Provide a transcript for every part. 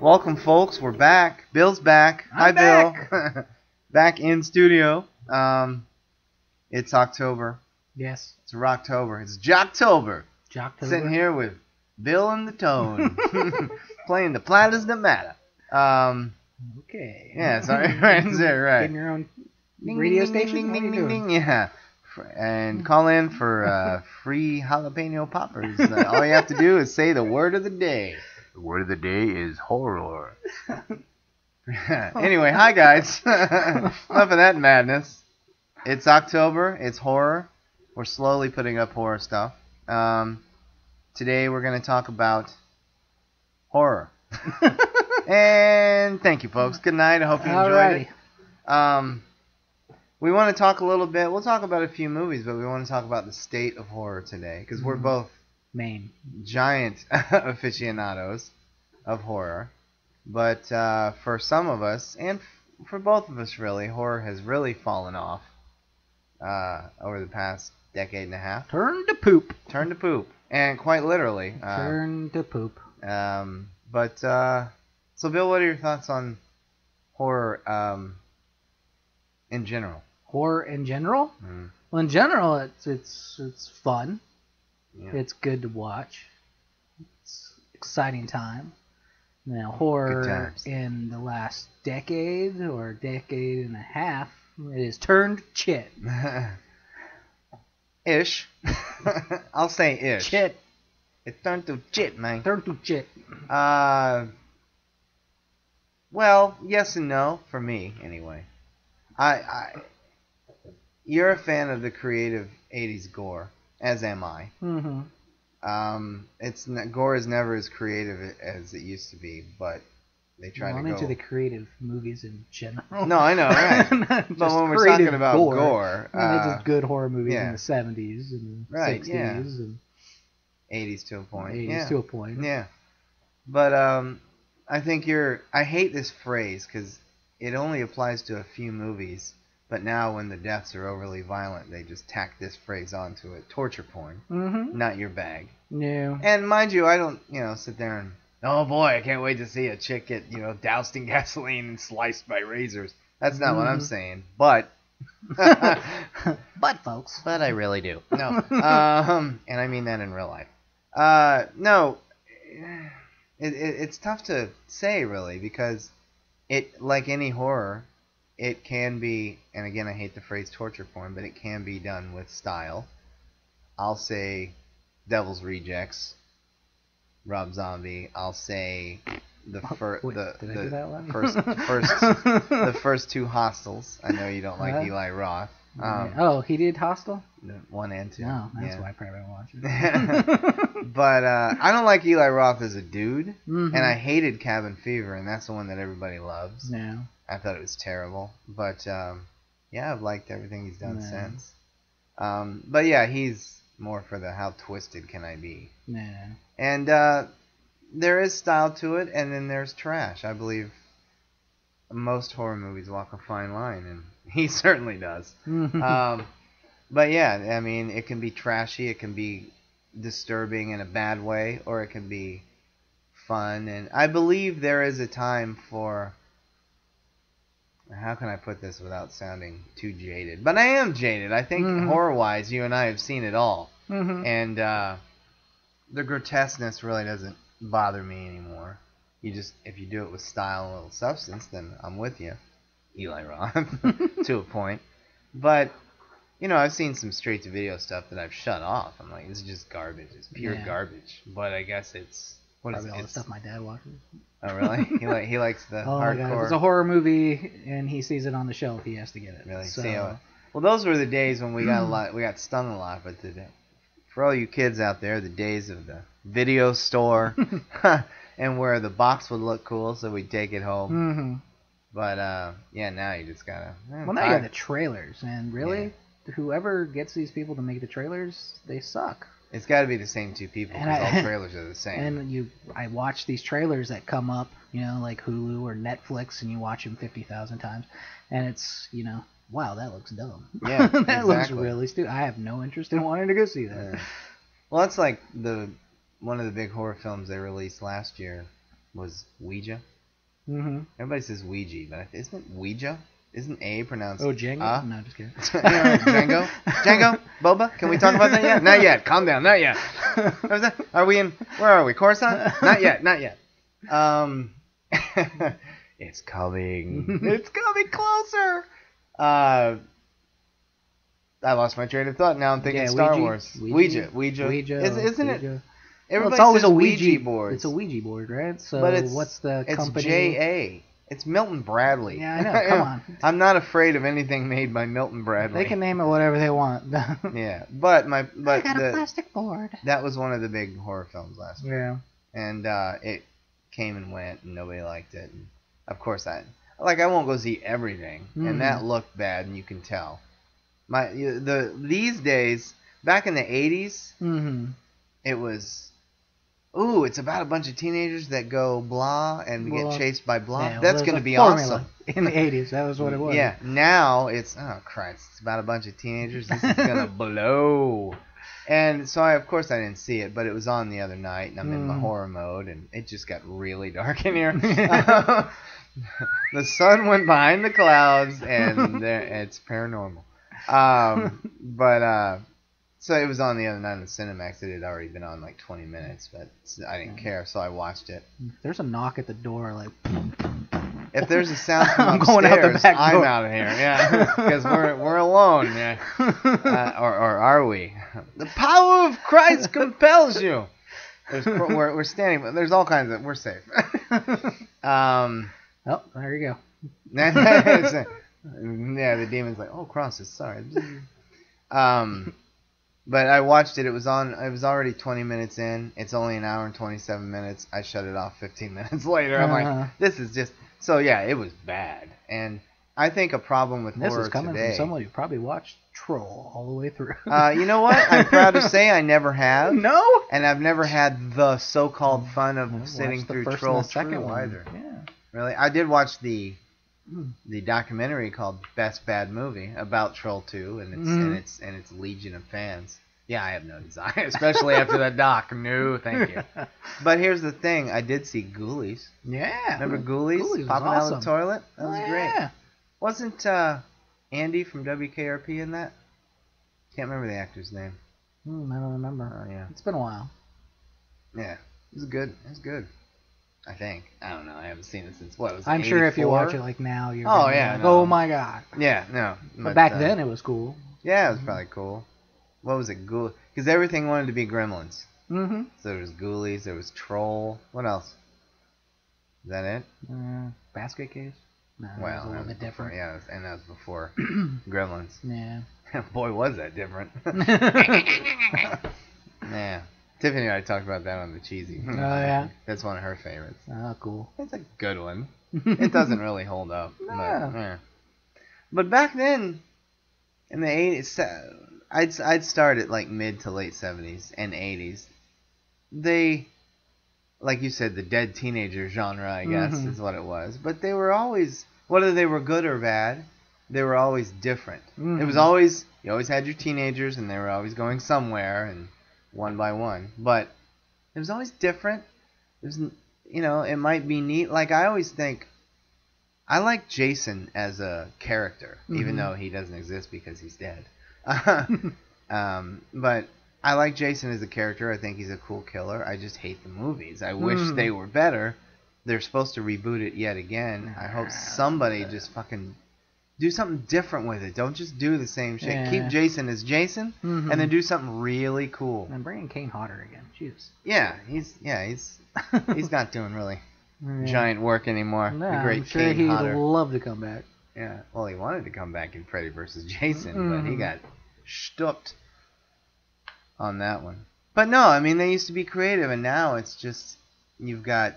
Welcome, folks. We're back. Bill's back. Hi, Bill. Back in studio. It's October. Yes. It's Rocktober. It's Jocktober. Jocktober. Sitting here with Bill and the Tone, playing the platters that matter. Okay. Yeah, sorry. Right, that's it, right. Getting your own radio station? What are you doing? Yeah. And call in for free jalapeno poppers. All you have to do is say the word of the day. The word of the day is horror. Anyway, hi guys. Enough of that madness. It's October. It's horror. We're slowly putting up horror stuff. Today we're going to talk about horror. And thank you, folks. Good night. I hope you enjoyed it. We want to talk a little bit. We'll talk about a few movies, but we want to talk about the state of horror today because we're both giant aficionados of horror. But for some of us, and for both of us really, horror has really fallen off over the past decade and a half. Turn to poop. Turn to poop. And quite literally. Turn to poop. So Bill, what are your thoughts on horror in general? Horror in general? Well, in general, it's fun. Yeah. It's good to watch. It's exciting time. Now, horror in the last decade or decade and a half, it has turned chit. Ish. I'll say ish. Chit. It turned to chit, man. Turned to chit. Well, yes and no for me, anyway. You're a fan of the creative '80s gore, as am I. Mm-hmm. Gore is never as creative as it used to be, but they try to go. I'm into the creative movies in general. No, I know, right? But when we're talking about gore, they did good horror movies in the '70s and the '60s and '80s to a point. '80s to a point. Yeah, but I think I hate this phrase because it only applies to a few movies. But now when the deaths are overly violent, they just tack this phrase onto it. Torture porn. Mm-hmm. Not your bag. No. And mind you, I don't, sit there and, oh boy, I can't wait to see a chick get, doused in gasoline and sliced by razors. That's not what I'm saying. But. But, folks. But I really do. No. And I mean that in real life. No. It's tough to say, really, because like any horror, it can be, and again I hate the phrase torture porn, but it can be done with style. I'll say Devil's Rejects, Rob Zombie. I'll say the first two Hostels. I know you don't like Eli Roth. He did Hostel? 1 and 2. No, that's why I probably don't watch it. But I don't like Eli Roth as a dude, and I hated Cabin Fever, and that's the one that everybody loves. No. I thought it was terrible, but I've liked everything he's done since. But yeah, he's more for the how twisted can I be. No. And there is style to it, and then there's trash. I believe most horror movies walk a fine line, and he certainly does. But yeah, I mean, it can be trashy, it can be disturbing in a bad way, or it can be fun. And I believe there is a time for... How can I put this without sounding too jaded? But I am jaded. I think horror-wise, you and I have seen it all. And the grotesqueness really doesn't bother me anymore. If you do it with style and a little substance, then I'm with you. Eli Roth, to a point. But, I've seen some straight-to-video stuff that I've shut off. I'm like, this is just garbage. It's pure garbage. But I guess it's... Probably all the stuff my dad watches. Oh, really? He likes the hardcore. God. If it's a horror movie and he sees it on the shelf, he has to get it. Really? So, well, those were the days when we got stung a lot. But for all you kids out there, the days of the video store and where the box would look cool, so we'd take it home. But now you just gotta. Well, now you have the trailers, and really, whoever gets these people to make the trailers, they suck. It's got to be the same two people because all trailers are the same. And I watch these trailers that come up, like Hulu or Netflix, and you watch them 50,000 times, and it's, wow, that looks dumb. Yeah, that looks really stupid. I have no interest in wanting to go see that. Yeah. Well, that's like one of the big horror films they released last year was Ouija. Everybody says Ouija, but isn't it Ouija? Isn't A pronounced Django? No, just kidding. Django? Django? Boba? Can we talk about that yet? Not yet. Calm down. Not yet. What was that? Are we in... Where are we? Coruscant? Not yet. Not yet. It's coming. It's coming closer. I lost my train of thought. Now I'm thinking Star Wars. Ouija. Isn't it? Everybody it's always says a Ouija board. It's a Ouija board, right? So but what's the company? It's J.A. It's Milton Bradley. Yeah, I know. Come on. I'm not afraid of anything made by Milton Bradley. They can name it whatever they want. Yeah, but I got a plastic board. That was one of the big horror films last week. Yeah. And it came and went, and nobody liked it. And of course, I won't go see everything, and that looked bad, and you can tell. These days, back in the 80s, it was. Ooh, it's about a bunch of teenagers that go blah and get chased by blah. Yeah, that's going to be awesome. In the 80s, that was what it was. Yeah, now it's, oh Christ, it's about a bunch of teenagers. This is going to blow. And so, of course, I didn't see it, but it was on the other night, and I'm in my horror mode, and it just got really dark in here. The sun went behind the clouds, and it's paranormal. So it was on the other night on the Cinemax. It had already been on like 20 minutes, but I didn't care, so I watched it. There's a knock at the door, like. If there's a sound from I'm upstairs, going out the back door. I'm out of here. Yeah, because we're alone. Yeah, or are we? The power of Christ compels you. We're standing, but there's all kinds of. We're safe. Oh, there you go. Yeah, the demon's like, oh, crosses. Sorry. But I watched it. It was already 20 minutes in. It's only an hour and 27 minutes. I shut it off 15 minutes later. I'm like, this is just... So, yeah, it was bad. And I think a problem with horror today... This is coming from someone who probably watched Troll all the way through. You know what? I'm proud to say I never have. No? And I've never had the so-called fun of sitting through Troll 2 either. Yeah. Really? I did watch the documentary called Best Bad Movie about Troll 2 and its legion of fans. Yeah, I have no desire, especially after that doc. No, thank you. But here's the thing: I did see Ghoulies. Yeah, remember Ghoulies popping out of the toilet? That was great. Wasn't Andy from WKRP in that? Can't remember the actor's name. I don't remember. Oh yeah, it's been a while. Yeah, it was good. It was good. I think. I don't know. I haven't seen it since what was it? I'm sure if you watch it like now, you're no. oh my god. Yeah, no. But back then it was cool. Yeah, it was probably cool. What was it? Because everything wanted to be Gremlins. So there was Ghoulies, there was Troll. What else? Is that it? Basket Case? No, well, that was a little bit different. Yeah, and that was before Gremlins. Yeah. Boy, was that different. Yeah. Tiffany and I talked about that on the Cheesy. Oh, yeah? That's one of her favorites. Oh, cool. It's a good one. It doesn't really hold up. No. But back then, in the 80s, I'd start at like mid to late 70s and 80s. They, like you said, the dead teenager genre, I guess, is what it was. But they were always, whether they were good or bad, they were always different. It was always, you always had your teenagers, and they were always going somewhere, and one by one. But it was always different. It was, it might be neat. Like, I always think, I like Jason as a character, even though he doesn't exist because he's dead. But I like Jason as a character. I think he's a cool killer. I just hate the movies. I wish they were better. They're supposed to reboot it yet again. I hope somebody just fucking do something different with it. Don't just do the same shit. Yeah. Keep Jason as Jason, and then do something really cool. And bring in Kane Hodder again. Jeez. Yeah, he's not doing really giant work anymore. No, the great I'm sure Kane he'd Hodder. love to come back. Yeah, well, he wanted to come back in Freddy vs. Jason, but he got stopped on that one. But no, I mean, they used to be creative, and now it's just, you've got,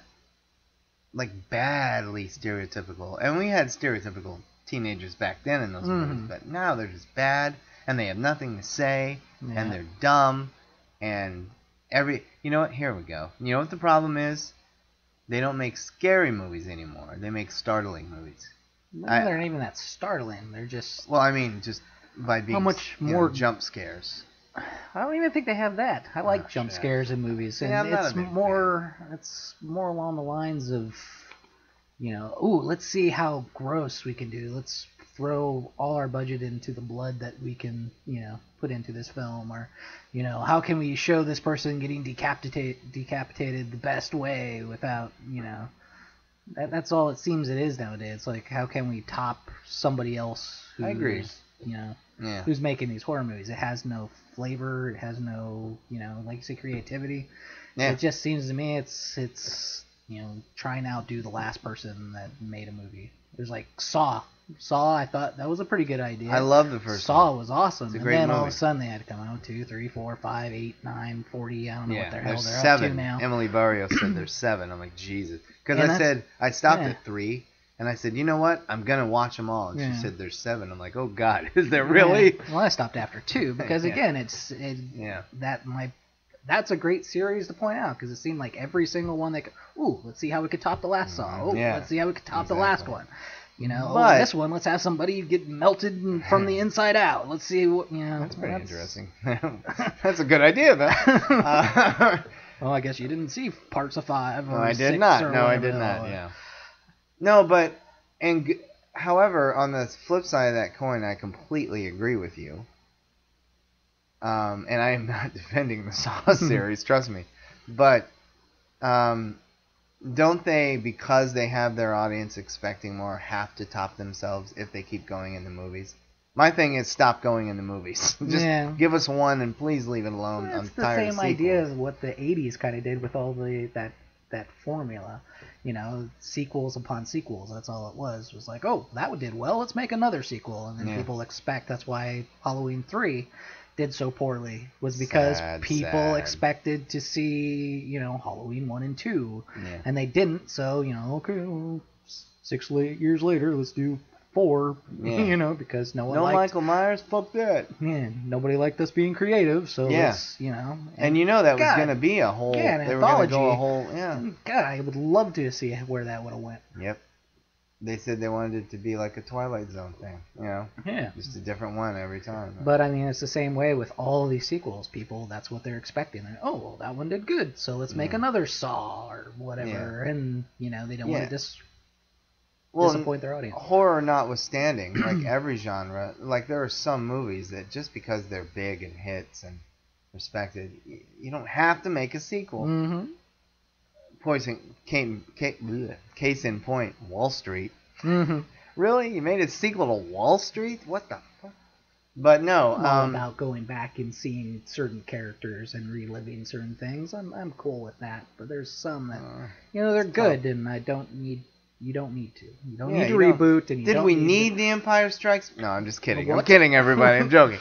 like, badly stereotypical. And we had stereotypical teenagers back then in those movies, but now they're just bad, and they have nothing to say, and they're dumb, and you know what? Here we go. You know what the problem is? They don't make scary movies anymore. They make startling movies. No, they're not even that startling. They're just... Well, I mean, just by being... How much more... jump scares. I don't even think they have that. I like jump scares in movies. And yeah, it's more along the lines of ooh, let's see how gross we can do. Let's throw all our budget into the blood that we can, put into this film, or, how can we show this person getting decapitated the best way without, that's all it seems it is nowadays. Like, how can we top somebody else who's, I agree. Who's making these horror movies? It has no flavor. It has no, like you say, creativity. Yeah. It just seems to me it's trying to outdo the last person that made a movie. There's like Saw. I thought that was a pretty good idea. I love the first Saw was awesome. It's a great movie. And then all of a sudden they had to come out 2, 3, 4, 5, 8, 9, 40. I don't know what the hell they're 7. Up to now. Emily Barrios said there's 7. I'm like, Jesus. Because I stopped at 3, and I said, you know what? I'm going to watch them all. And she said there's 7. I'm like, oh, God, is there really? Well, I stopped after 2 because, again, that's a great series to point out because it seemed like every single one let's see how we could top the last Saw. Let's see how we could top the last one. This one, let's have somebody get melted from the inside out. Let's see what, That's pretty interesting. That's a good idea, though. Well, I guess you didn't see parts of 5 or 6 I did not. No, I did not, No, but, however, on the flip side of that coin, I completely agree with you. And I am not defending the Saw series, trust me. But, don't they, because they have their audience expecting more, have to top themselves if they keep going into movies? My thing is stop going into movies. Just give us one and please leave it alone. It's the same idea as what the 80s kind of did with all that formula. Sequels upon sequels. That's all it was. It was like, oh, that did well. Let's make another sequel. And then people expect. That's why Halloween 3 did so poorly, was because people expected to see, Halloween 1 and 2, and they didn't. So, okay, 6 years later, let's do 4, because no one liked Michael Myers, fuck that. Yeah, nobody liked us being creative, so let's, and that was going to be a whole, an they anthology. were going to go a whole, God, I would love to see where that would have went. Yep. They said they wanted it to be like a Twilight Zone thing, Yeah. Just a different one every time. But, I mean, it's the same way with all of these sequels. People, that's what they're expecting. And, oh, well, that one did good, so let's make another Saw or whatever. Yeah. And, they don't want to disappoint their audience. Horror notwithstanding, like every genre, like there are some movies that just because they're big and hits and respected, you don't have to make a sequel. Mm-hmm. Case in point, Wall Street. Mm-hmm. Really? You made a sequel to Wall Street? What the fuck? But no. About going back and seeing certain characters and reliving certain things, I'm cool with that. But there's some that, they're good, and you don't need to. You don't need to reboot. And did we need The Empire Strikes? No, I'm just kidding. I'm kidding, everybody. I'm joking.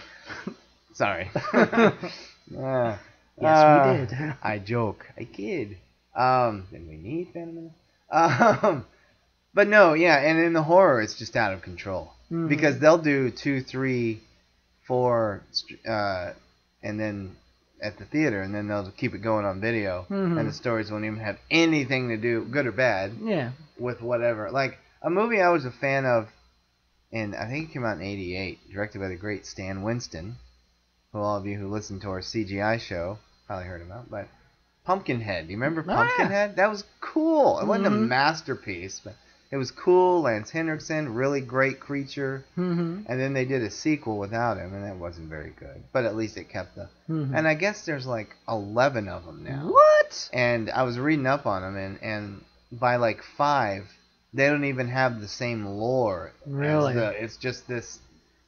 Sorry. Yes, we did. I joke. I kid. Then we need Phantom. But no, and in the horror, it's just out of control. Mm-hmm. Because they'll do 2, 3, 4, and then at the theater, and then they'll keep it going on video, and the stories won't even have anything to do, good or bad, with whatever. Like, a movie I was a fan of, and I think it came out in 88, directed by the great Stan Winston, who all of you who listen to our CGI show probably heard about, but Pumpkinhead. Do you remember Pumpkinhead? That was cool. It wasn't a masterpiece, but it was cool. Lance Henriksen, really great creature. Mm-hmm. And then they did a sequel without him, and that wasn't very good. But at least it kept the... Mm-hmm. And I guess there's like 11 of them now. What? And I was reading up on them, and by like 5, they don't even have the same lore. Really? It's just this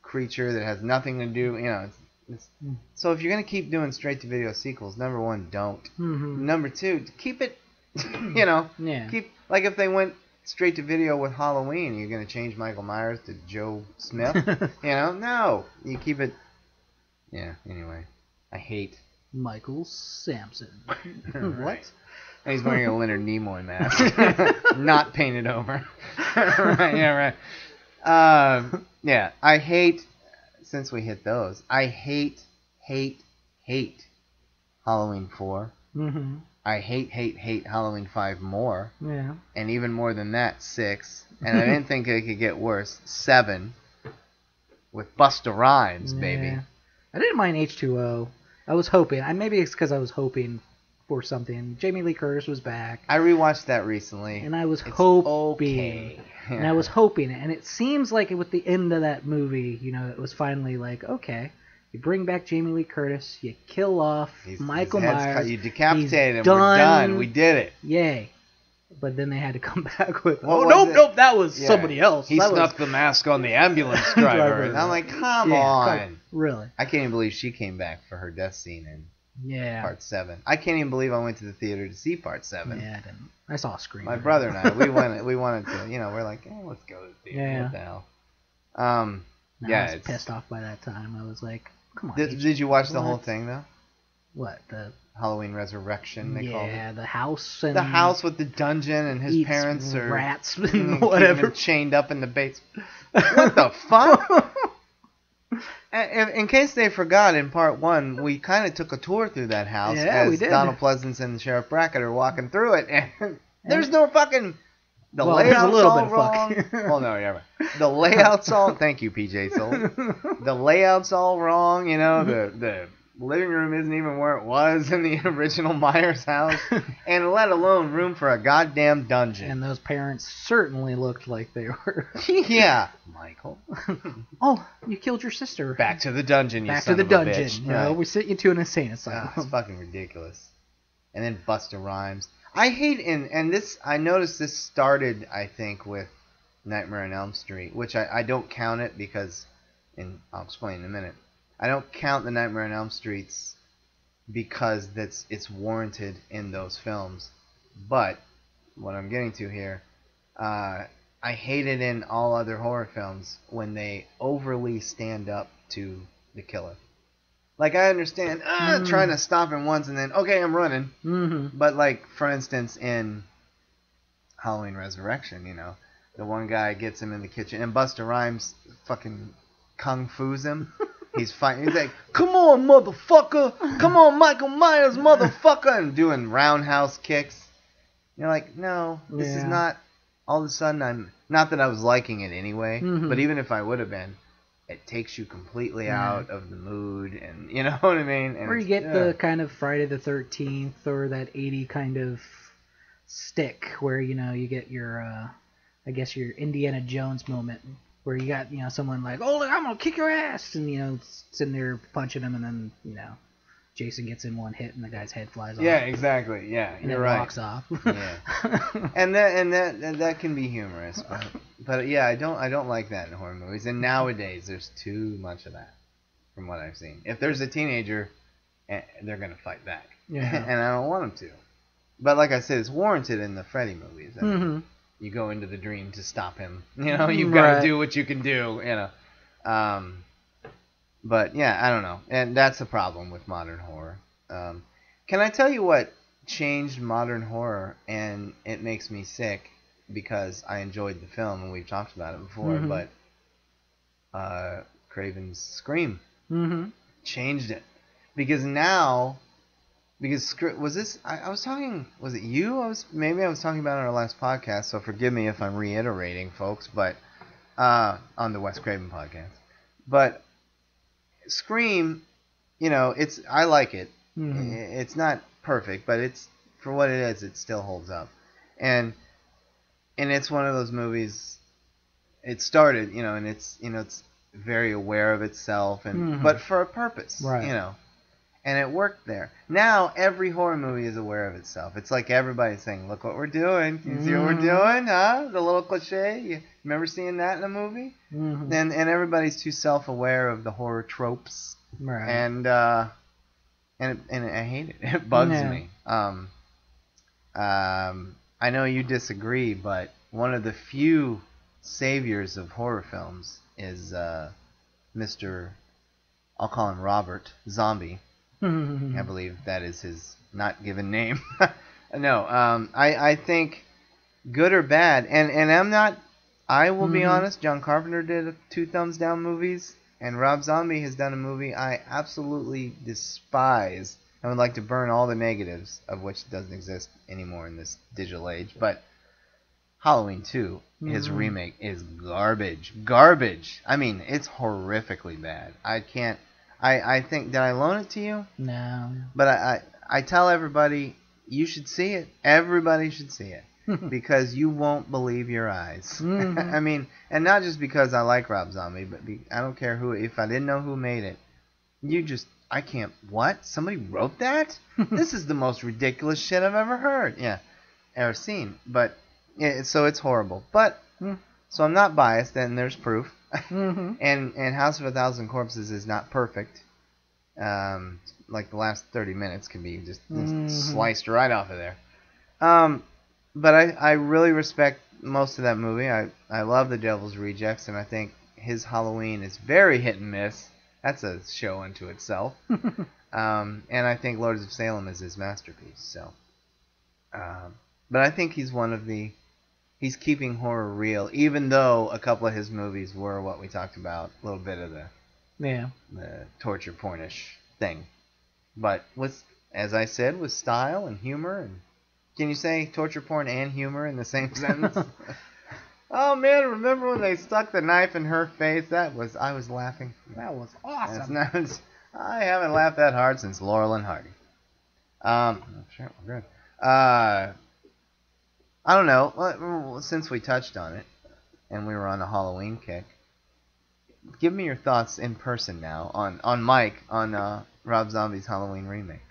creature that has nothing to do... So if you're going to keep doing straight-to-video sequels, number 1, don't. Mm-hmm. Number 2, keep it, keep, like if they went straight-to-video with Halloween, you're going to change Michael Myers to Joe Smith? No. You keep it, anyway. I hate Michael Sampson. Right. What? And he's wearing a Leonard Nimoy mask. Not painted over. Right. I hate... Since we hit those, I hate Halloween 4. Mm-hmm. I hate Halloween 5 more. Yeah. And even more than that, 6. And I didn't think it could get worse. 7. With Busta Rhymes, baby. I didn't mind H2O. I was hoping. Maybe it's because I was hoping or something. Jamie Lee Curtis was back. I rewatched that recently. And I was it's hoping. Okay. Yeah. And I was hoping. And it seems like with the end of that movie, it was finally like, okay, you bring back Jamie Lee Curtis, you kill off Michael Myers. You decapitate him. Done. We're done. We did it. Yay. But then they had to come back with, nope, that was somebody else. He snuck the mask on the ambulance driver. And I'm like, come on. Really? I can't even believe she came back for her death scene in Part 7. I can't even believe I went to the theater to see Part 7. Yeah, I didn't. I saw a screen. My brother and I, we wanted to, we're like, let's go to the theater. Yeah. What the hell? I was pissed off by that time. I was like, come on. Did you watch the whole thing, though? What? The Halloween Resurrection, they called it? Yeah, the house. And the house with the dungeon, and his parents are rats and whatever. Chained up in the basement. What the fuck? In case they forgot, in Part 1, we kind of took a tour through that house as we did. Donald Pleasance and Sheriff Brackett are walking through it, and there's no fucking... The well, layout's a little all bit wrong. Well, no, yeah, right. The layout's all... Thank you, PJ Soul. The layout's all wrong, the living room isn't even where it was in the original Myers house, and let alone room for a goddamn dungeon. And those parents certainly looked like they were. Yeah. Michael. Oh, you killed your sister. Back to the dungeon, you Back son to the of a dungeon. bitch. Right. We sent you to an insane asylum. It's fucking ridiculous. And then Busta Rhymes. I hate, and this, I noticed this started, I think, with Nightmare on Elm Street, which I don't count it because, and I'll explain in a minute, I don't count the Nightmare on Elm Streets because it's warranted in those films. But what I'm getting to here, I hate it in all other horror films when they overly stand up to the killer. Like, I understand trying to stop him once and then, okay, I'm running. Mm-hmm. But, like, for instance, in Halloween Resurrection, the one guy gets him in the kitchen, and Busta Rhymes fucking kung fu's him. He's fighting. He's like, come on, motherfucker. Come on, Michael Myers, motherfucker. And doing roundhouse kicks. You're like, no, this is not... All of a sudden, I'm... Not that I was liking it anyway, but even if I would have been, it takes you completely out of the mood, and you know what I mean? And or you get the kind of Friday the 13th or that 80 kind of stick where, you get your, I guess your Indiana Jones moment where you got, someone like, oh, look, I'm going to kick your ass, and, sitting there punching him, and then, Jason gets in one hit and the guy's head flies off. Yeah, exactly. Yeah, and you're right. Walks off. Yeah, and that can be humorous, but yeah, I don't like that in horror movies. And nowadays, there's too much of that, from what I've seen. If there's a teenager, they're gonna fight back, and I don't want them to. But like I said, it's warranted in the Freddy movies. I mean, you go into the dream to stop him. You've got to do what you can do. But yeah, I don't know, and that's the problem with modern horror. Can I tell you what changed modern horror, and it makes me sick because I enjoyed the film and we've talked about it before, but Craven's Scream changed it because now, was this? I was talking. Was it you? Maybe I was talking about it on our last podcast. So forgive me if I'm reiterating, folks, but on the Wes Craven podcast, but. Scream, I like it. It's not perfect, but it's for what it is. It still holds up, and it's one of those movies. It started, and it's very aware of itself, and but for a purpose, right? And it worked there. Now every horror movie is aware of itself. It's like everybody's saying, "Look what we're doing. You see what we're doing, huh?" The little cliche. You remember seeing that in a movie? And everybody's too self-aware of the horror tropes. Right. And I hate it. It bugs me. I know you disagree, but one of the few saviors of horror films is Mr. I'll call him Robert Zombie. I believe that is his not given name. No, I think good or bad, and I'm not. I will be honest. John Carpenter did 2 thumbs down movies, and Rob Zombie has done a movie I absolutely despise. I would like to burn all the negatives of which doesn't exist anymore in this digital age. But Halloween 2, his remake is garbage. Garbage. I mean, it's horrifically bad. I can't. I think, did I loan it to you? No. But I tell everybody, you should see it. Everybody should see it. Because you won't believe your eyes. I mean, and not just because I like Rob Zombie, but I don't care who. If I didn't know who made it, I can't. What? Somebody wrote that? This is the most ridiculous shit I've ever heard. Yeah, ever seen. But so it's horrible. But so I'm not biased, and there's proof. And House of a Thousand Corpses is not perfect. Like the last 30 minutes can be just sliced right off of there. But I really respect most of that movie. I love The Devil's Rejects, and I think his Halloween is very hit and miss. That's a show unto itself. And I think Lords of Salem is his masterpiece. So, but I think he's keeping horror real, even though a couple of his movies were what we talked about, a little bit of the torture pornish thing. But as I said, with style and humor. And can you say torture porn and humor in the same sentence? Oh man, remember when they stuck the knife in her face? I was laughing. That was awesome. I haven't laughed that hard since Laurel and Hardy. Sure, we're good. I don't know. Since we touched on it, and we were on a Halloween kick, give me your thoughts in person now on Mike on Rob Zombie's Halloween remake.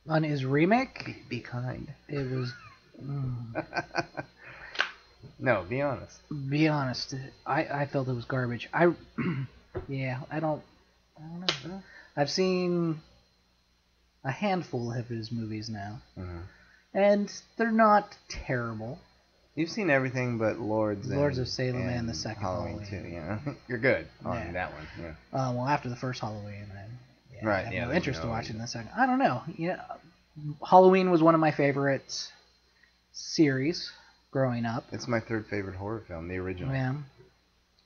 On his remake? Be kind. It was. No, be honest. Be honest. I felt it was garbage. I don't know. I've seen a handful of his movies now, and they're not terrible. You've seen everything but Lords of Salem and the second Halloween too. Yeah, you're good on that one. Yeah. Well, after the first Halloween, I have no interest in watching the second. I don't know. Halloween was one of my favorite series growing up. It's my third favorite horror film, the original. Yeah.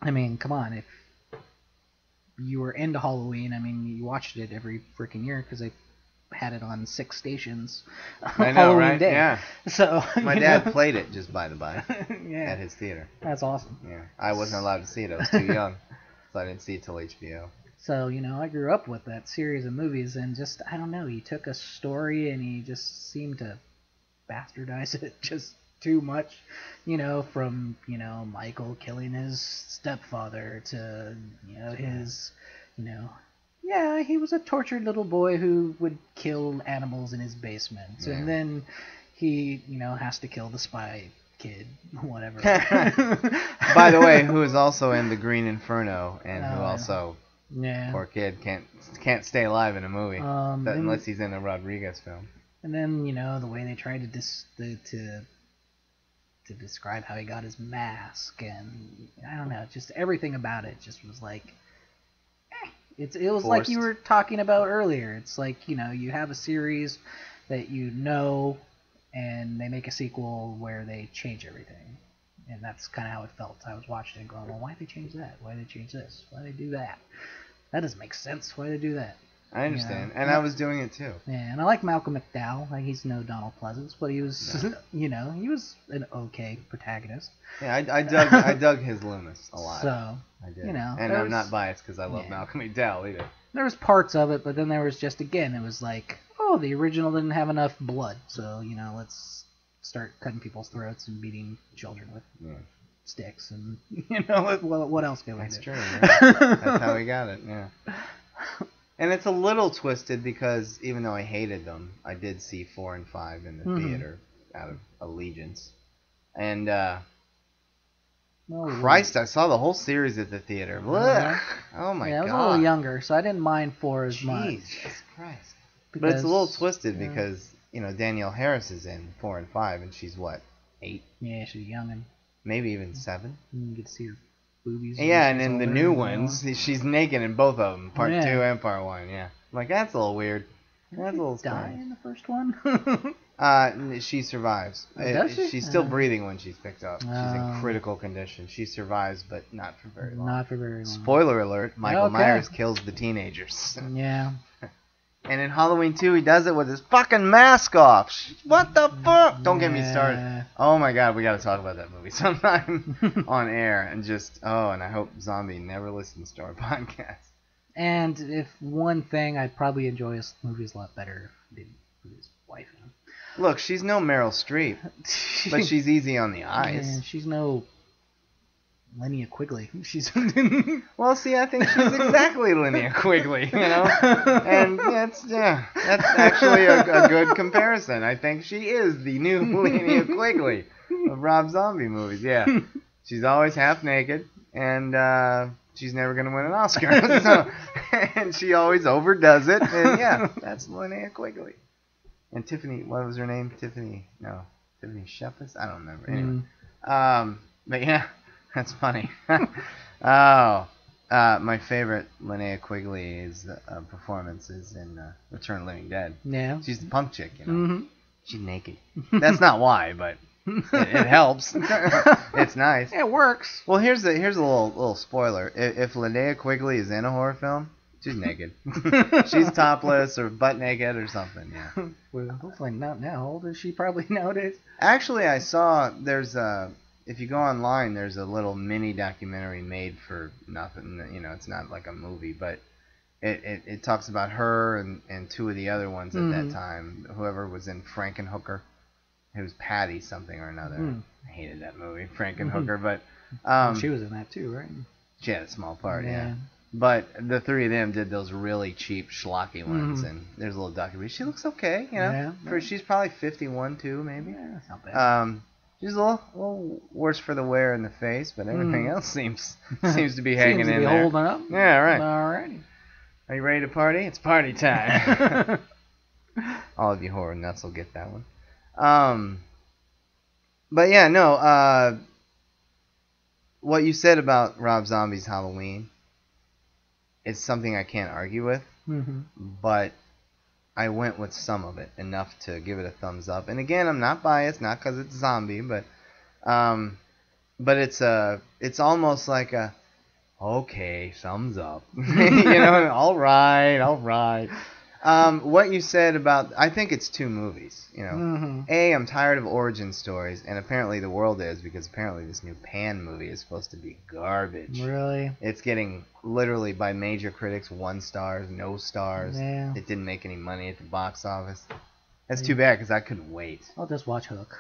I mean, come on. If you were into Halloween, I mean, you watched it every freaking year because they had it on 6 stations. I know, Halloween Day. Yeah. So my dad played it, just by the by, at his theater. That's awesome. Yeah. I wasn't allowed to see it. I was too young, so I didn't see it till HBO. So, I grew up with that series of movies, and just, I don't know, he took a story and he just seemed to bastardize it just too much, from, Michael killing his stepfather to, his, he was a tortured little boy who would kill animals in his basement. Yeah. And then he, has to kill the spy kid, whatever. By the way, who is also in The Green Inferno, and who also... Yeah. Poor kid can't stay alive in a movie unless he's in a Rodriguez film. And then the way they tried to describe how he got his mask, and I don't know, just everything about it just was like, it was forced. Like you were talking about earlier. It's like you have a series that and they make a sequel where they change everything. And that's kind of how it felt. I was watching it going, well, why'd they change that? Why'd they change this? Why'd they do that? That doesn't make sense. Why'd they do that? I understand. And I was doing it too. Yeah, and I like Malcolm McDowell. Like, he's no Donald Pleasance, but he was, he was an okay protagonist. Yeah, I dug his Loomis a lot. So, I did. And I'm not biased because I love Malcolm McDowell either. There was parts of it, but then there was just, again, it was like, the original didn't have enough blood. So, let's start cutting people's throats and beating children with sticks, and what else can we do? That's true. Yeah. That's how we got it. Yeah. And it's a little twisted because even though I hated them, I did see 4 and 5 in the theater out of allegiance. And Christ, I saw the whole series at the theater. Oh my God. I was a little younger, so I didn't mind 4 as much. Jesus Christ. But it's a little twisted because Danielle Harris is in 4 and 5, and she's what, 8? Yeah, she's young and maybe even 7. You get to see her boobies. Yeah, and in the new ones, she's naked in both of them, part 2 and part 1. Yeah, like that's a little weird. That's a little strange. Die in the first one? She survives. Does she? She's still breathing when she's picked up. She's in critical condition. She survives, but not for very long. Not for very long. Spoiler alert: Michael Myers kills the teenagers. Yeah. And in Halloween 2, he does it with his fucking mask off. What the fuck? Don't get me started. Oh my God, we got to talk about that movie sometime on air. And and I hope Zombie never listens to our podcast. And if one thing, I'd probably enjoy his movies a lot better if he didn't put his wife in them. Look, she's no Meryl Streep, but she's easy on the eyes. Yeah, she's no Linnea Quigley. She's well, see, I think she's exactly Linnea Quigley, you know, and that's actually a good comparison. I think she is the new Linnea Quigley of Rob Zombie movies. Yeah, she's always half naked, and she's never gonna win an Oscar. So, and she always overdoes it, and yeah, that's Linnea Quigley. And Tiffany, what was her name? Tiffany Shepis? I don't remember. Anyway, but yeah. That's funny. My favorite Linnea Quigley's performances in Return of the Living Dead. Yeah. She's the punk chick, you know. Mm-hmm. She's naked. That's not why, but it helps. It's nice. It works. Well, here's a little spoiler. If Linnea Quigley is in a horror film, she's naked. She's topless or butt naked or something. Yeah. Well, hopefully not now. How old is she probably nowadays? Actually, I saw there's a. If you go online, there's a little mini documentary made for nothing. You know, it's not like a movie, but it talks about her and two of the other ones at that time. Whoever was in Frankenhooker, it was Patty something or another. I hated that movie, Frankenhooker, but she was in that too, right? She had a small part, yeah. But the three of them did those really cheap schlocky ones, and there's a little documentary. She looks okay, you know. Yeah. She's probably 51 too, maybe. Yeah, that's not bad. She's a little worse for the wear in the face, but everything else seems to be hanging in there. Holding up. Yeah, right. Alrighty. Are you ready to party? It's party time. All of you horror nuts will get that one. But yeah, no. What you said about Rob Zombie's Halloween is something I can't argue with, but I went with some of it, enough to give it a thumbs up. And again, I'm not biased, not because it's zombie, but it's almost like a, okay, thumbs up. You know, all right. What you said about, I think it's two movies, you know. I'm tired of origin stories, and apparently the world is, because apparently this new Pan movie is supposed to be garbage. Really? It's getting, literally, by major critics, 1 star, no stars. Yeah. It didn't make any money at the box office. That's too bad, because I couldn't wait. I'll just watch Hook.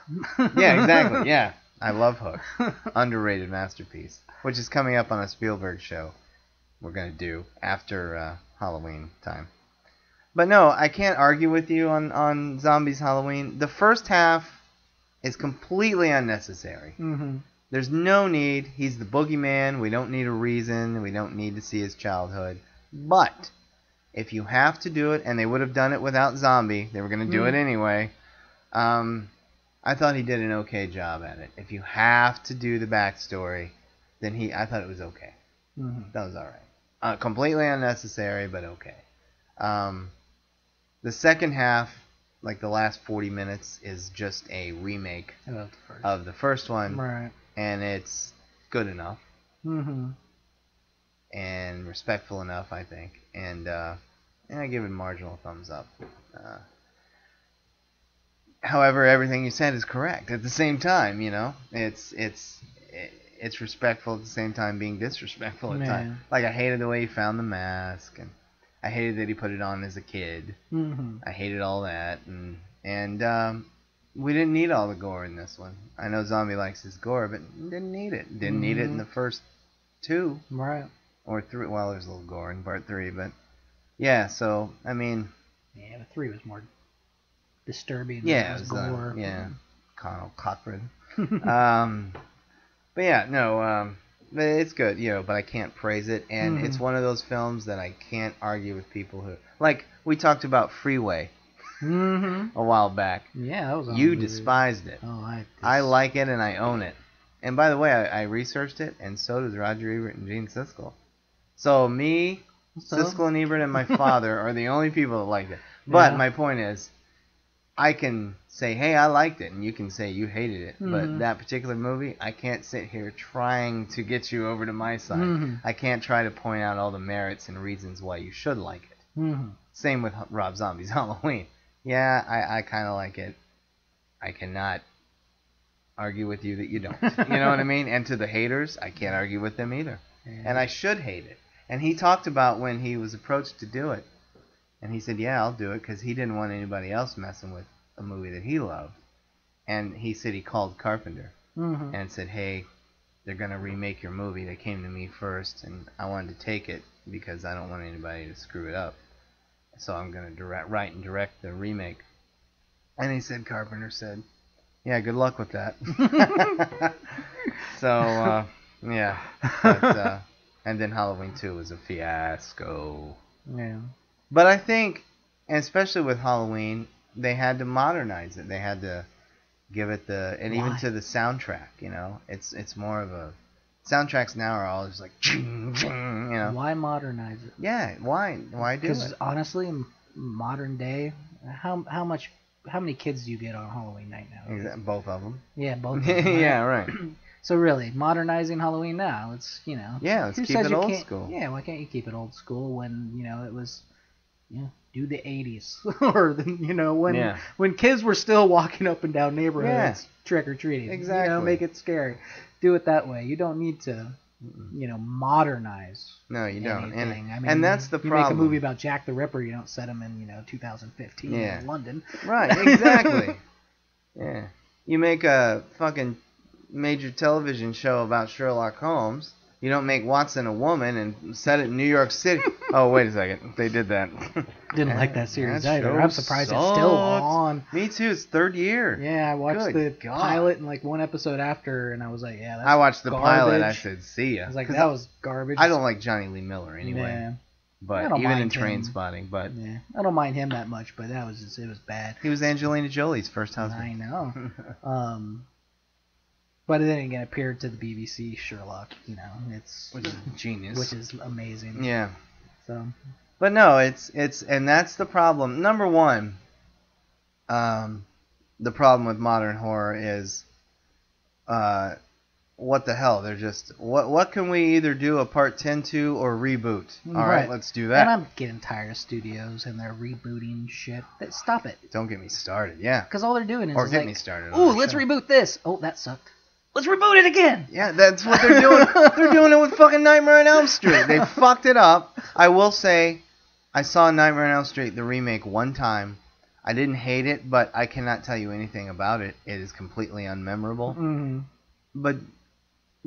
Yeah, exactly, yeah. I love Hook. Underrated masterpiece. Which is coming up on a Spielberg show we're going to do after Halloween time. But no, I can't argue with you on Zombies Halloween. The first half is completely unnecessary. There's no need. He's the boogeyman. We don't need a reason. We don't need to see his childhood. But if you have to do it, and they would have done it without Zombie, they were going to do it anyway, I thought he did an okay job at it. If you have to do the backstory, then I thought it was okay. That was all right. Completely unnecessary, but okay. The second half, like the last 40 minutes, is just a remake of the first one. Right. And it's good enough. And respectful enough, I think. And I give it a marginal thumbs up. However, everything you said is correct. At the same time, you know, it's respectful at the same time being disrespectful at times. Like, I hated the way he found the mask, and I hated that he put it on as a kid. I hated all that, and we didn't need all the gore in this one. I know Zombie likes his gore, but didn't need it. Didn't need it in the first 2. Right. Or 3. Well, there's a little gore in part 3, but yeah. So I mean. Yeah, the 3 was more disturbing. Yeah, it was gore. Connell Cochran. But yeah, no. It's good, you know, but I can't praise it, and it's one of those films that I can't argue with people who, like, we talked about Freeway a while back. Yeah, that was on You despised it. Oh, I like it, and I own it. And by the way, I researched it, and so does Roger Ebert and Gene Siskel. So me, Siskel and Ebert, and my father are the only people that liked it. But my point is, I can say, hey, I liked it, and you can say you hated it. But that particular movie, I can't sit here trying to get you over to my side. I can't try to point out all the merits and reasons why you should like it. Same with Rob Zombie's Halloween. Yeah, I kind of like it. I cannot argue with you that you don't. You know what I mean? And to the haters, I can't argue with them either. And I should hate it. And he talked about when he was approached to do it. And he said, yeah, I'll do it, because he didn't want anybody else messing with a movie that he loved, and he said he called Carpenter and said, "Hey, they're gonna remake your movie. They came to me first, and I wanted to take it because I don't want anybody to screw it up. So I'm gonna write and direct the remake." And he said, Carpenter said, "Yeah, good luck with that." So yeah, but, and then Halloween 2 was a fiasco. Yeah. But I think, and especially with Halloween, they had to modernize it. They had to give it and even to the soundtrack, you know, it's more of a, soundtracks now are all just like, ching, ching, you know. Why modernize it? Yeah, why do it? Because honestly, in modern day, how many kids do you get on Halloween night now? Exactly, both of them. Yeah, both of them. Right? Yeah, right. So really, modernizing Halloween now, it's, you know. Yeah, let's keep it old school. Yeah, why can't you keep it old school when, you know, it was, you know, do the 80s or you know, when kids were still walking up and down neighborhoods trick or treating. Exactly. You know, make it scary. Do it that way. You don't need to, you know, modernize. No, you don't. Anything. I mean, and that's the problem. You make a movie about Jack the Ripper, you don't set him in, you know, 2015 in London. Right, exactly. Yeah. You make a fucking major television show about Sherlock Holmes. You don't make Watson a woman and set it in New York City. Oh, wait a second. They did that. Didn't like that series either. I'm surprised it's still on. Me too. It's third year. Yeah, I watched the pilot and like one episode after, and I was like, yeah, that's I watched the garbage. pilot. I said, see ya. I was like, that was garbage. I don't like Johnny Lee Miller anyway. Yeah. But even in Trainspotting. But yeah, I don't mind him that much, but that was just, it was bad. He was Angelina Jolie's first husband. I know. But then again, appeared to the BBC Sherlock, you know, which is genius, which is amazing. Yeah. So, but no, it's and that's the problem. Number one, the problem with modern horror is, what the hell? They're just what can we either do a part 10 to or reboot? All right, let's do that. And I'm getting tired of studios and their rebooting shit. Stop it. Don't get me started. Yeah. Because all they're doing is or get me started. Ooh, let's reboot this. Oh, that sucked. Let's reboot it again. Yeah, that's what they're doing. They're doing it with fucking Nightmare on Elm Street. They fucked it up. I will say, I saw Nightmare on Elm Street, the remake, one time. I didn't hate it, but I cannot tell you anything about it. It is completely unmemorable. Mm-hmm. But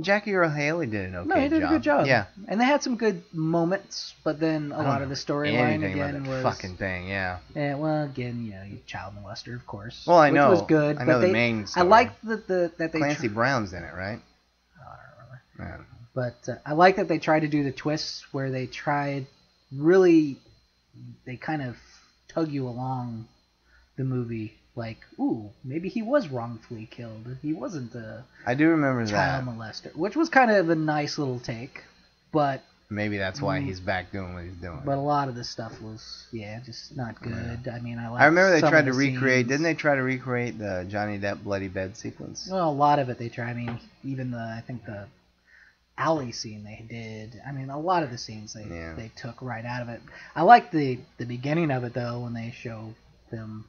Jackie Earle Haley did an okay job. No, he did a good job. Yeah. And they had some good moments, but then a lot of the storyline again was fucking thing, yeah. Yeah, well, again, you know, child molester, of course. Well, I know. Which was good. I know the main story. I like that they Clancy Brown's in it, right? Oh, I don't remember. But I like that they tried to do the twists where they really kind of tug you along the movie. Like, ooh, maybe he was wrongfully killed. He wasn't a I do remember child molester, which was kind of a nice little take, but maybe that's why he's back doing what he's doing. But a lot of the stuff was, just not good. Yeah. I mean, I remember they tried to recreate. Didn't they try to recreate the Johnny Depp bloody bed sequence? Well, a lot of it they tried. I mean, even I think the alley scene they did. I mean, a lot of the scenes they took right out of it. I like the beginning of it though, when they show them.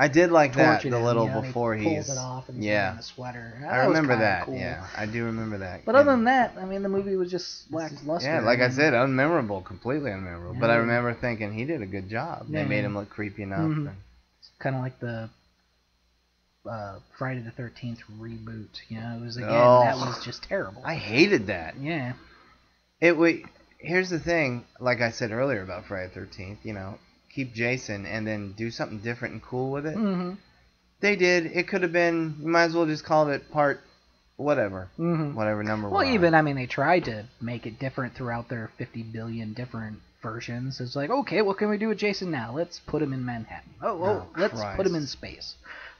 I did like that, him, the little you know, before he pulls it off and he's wearing the sweater. I remember that. Cool. Yeah, I do remember that. But other than that, I mean, the movie was just lackluster. Yeah, like I said, unmemorable, completely unmemorable. Yeah. But I remember thinking he did a good job. They made him look creepy enough. Mm-hmm. Kind of like the Friday the 13th reboot. You know, it was that was just terrible. I hated that. Yeah. Here's the thing, like I said earlier about Friday the 13th, you know, keep Jason and then do something different and cool with it. Mm-hmm. They did. It could have been, you might as well just call it part whatever. Mm-hmm. Whatever number Well, even, I mean, they tried to make it different throughout their 50 billion different versions. It's like, okay, what can we do with Jason now? Let's put him in Manhattan. Let's put him in space.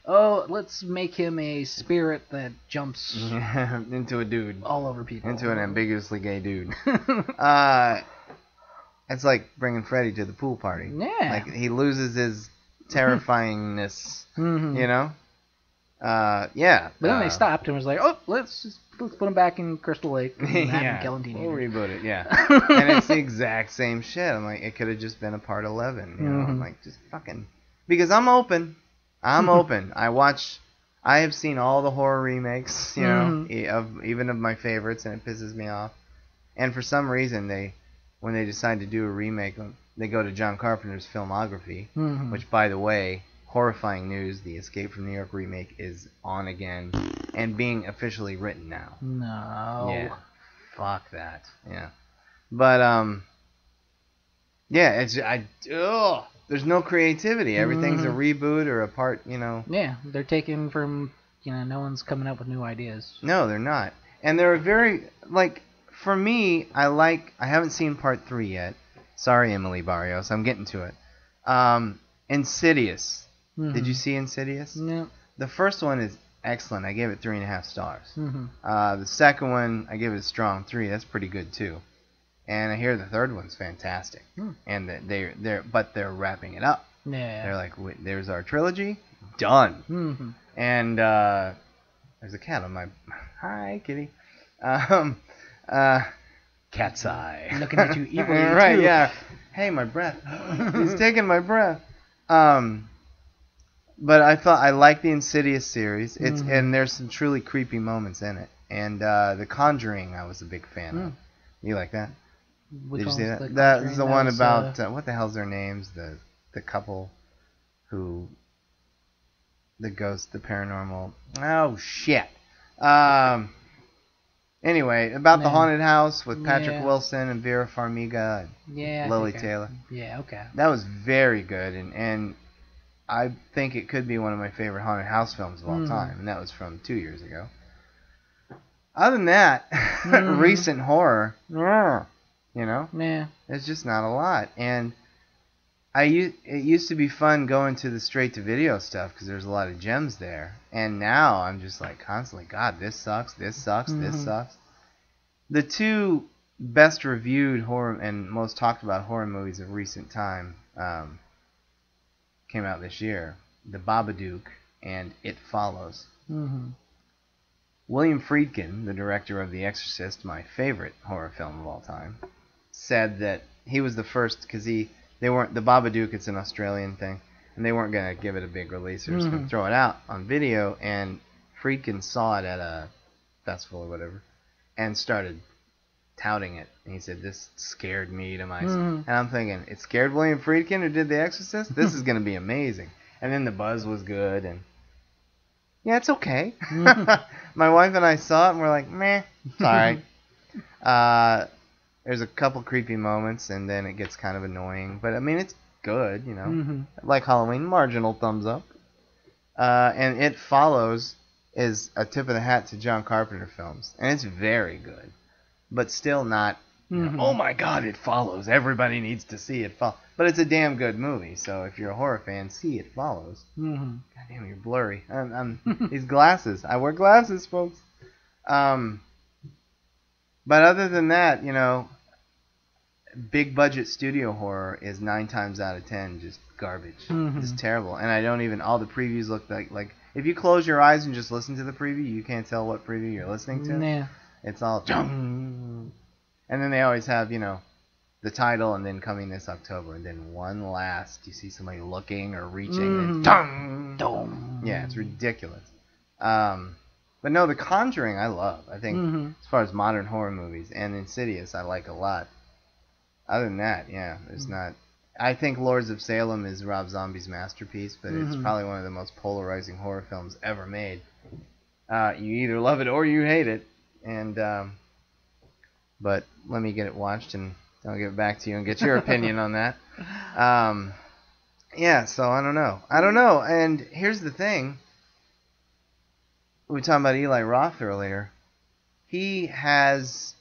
Oh, let's make him a spirit that jumps into a dude. All over people. Into an ambiguously gay dude. It's like bringing Freddy to the pool party. Yeah. Like, he loses his terrifyingness, you know? Yeah. But then they stopped and was like, oh, let's put him back in Crystal Lake and have him killing teenagers. We'll reboot it, yeah. And it's the exact same shit. I'm like, it could have just been a part 11, you know? I'm like, just fucking... Because I'm open. I have seen all the horror remakes, you know, even of my favorites, and it pisses me off. And for some reason, when they decide to do a remake, they go to John Carpenter's filmography, which, by the way, horrifying news. The Escape from New York remake is on again and being officially written now. No. Yeah. Fuck that. Yeah. But yeah, there's no creativity. Everything's a reboot or a part, Yeah, they're taking from, no one's coming up with new ideas. No, they're not. And they're very, for me, I haven't seen part 3 yet. Sorry, Emily Barrios, I'm getting to it. Insidious. Did you see Insidious? No. The first one is excellent. I gave it 3.5 stars. The second one, I gave it a strong 3. That's pretty good too. And I hear the third one's fantastic. And they're wrapping it up. Yeah. They're like, there's our trilogy, done. And there's a cat on my. Hi, kitty. Cat's eye. Looking at you evilly right? too. Yeah. Hey, my breath. He's taking my breath. But I like the Insidious series. And there's some truly creepy moments in it. And The Conjuring, I was a big fan of. You like that? Which Did you see that? That's the one about what the hell's their names? The couple who the ghost, the paranormal. Oh shit. Anyway, about the haunted house with Patrick Wilson and Vera Farmiga and Lily Taylor. Yeah, okay. That was very good, and I think it could be one of my favorite haunted house films of all time, and that was from 2 years ago. Other than that, recent horror, it's just not a lot. And it used to be fun going to the straight-to-video stuff because there's a lot of gems there. And now I'm just like constantly, God, this sucks, this sucks, this sucks. The two best reviewed horror and most talked about horror movies of recent time came out this year. The Babadook and It Follows. William Friedkin, the director of The Exorcist, my favorite horror film of all time, said that he was the first because they weren't the Babadook. It's an Australian thing, and they weren't gonna give it a big release. They were just gonna throw it out on video. And Friedkin saw it at a festival or whatever, and started touting it. And he said, "This scared me to my." And I'm thinking, it scared William Friedkin who did The Exorcist. This is gonna be amazing. And then the buzz was good, and yeah, it's okay. My wife and I saw it, and we're like, meh, it's alright. There's a couple creepy moments, and then it gets kind of annoying. But, I mean, it's good, Like Halloween, marginal thumbs up. And It Follows is a tip of the hat to John Carpenter films. And it's very good. But still not, oh my God, It Follows. Everybody needs to see It Follows. But it's a damn good movie, so if you're a horror fan, see It Follows. God damn, you're blurry. These glasses. I wear glasses, folks. But other than that, big budget studio horror is 9 times out of 10 just garbage. It's terrible. And all the previews look like if you close your eyes and just listen to the preview, you can't tell what preview you're listening to. Yeah. It's all and then they always have, the title and then coming this October, and then one last, you see somebody looking or reaching, and yeah, it's ridiculous. But no, The Conjuring I love. I think as far as modern horror movies, and Insidious I like a lot. Other than that, yeah, there's not. I think Lords of Salem is Rob Zombie's masterpiece, but it's probably one of the most polarizing horror films ever made. You either love it or you hate it, and but let me get it watched and I'll get back to you and get your opinion on that. Yeah, so I don't know. And here's the thing. We were talking about Eli Roth earlier. He has...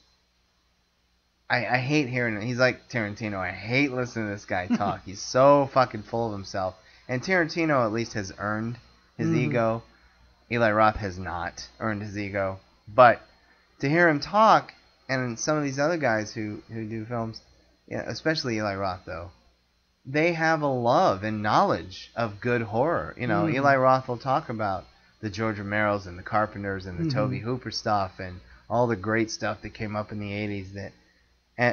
I hate hearing it. He's like Tarantino. I hate listening to this guy talk. He's so fucking full of himself. And Tarantino at least has earned his ego. Eli Roth has not earned his ego. But to hear him talk, and some of these other guys who do films, especially Eli Roth though, they have a love and knowledge of good horror. Eli Roth will talk about the George Romeros and the Carpenters and the Tobe Hooper stuff and all the great stuff that came up in the 80s.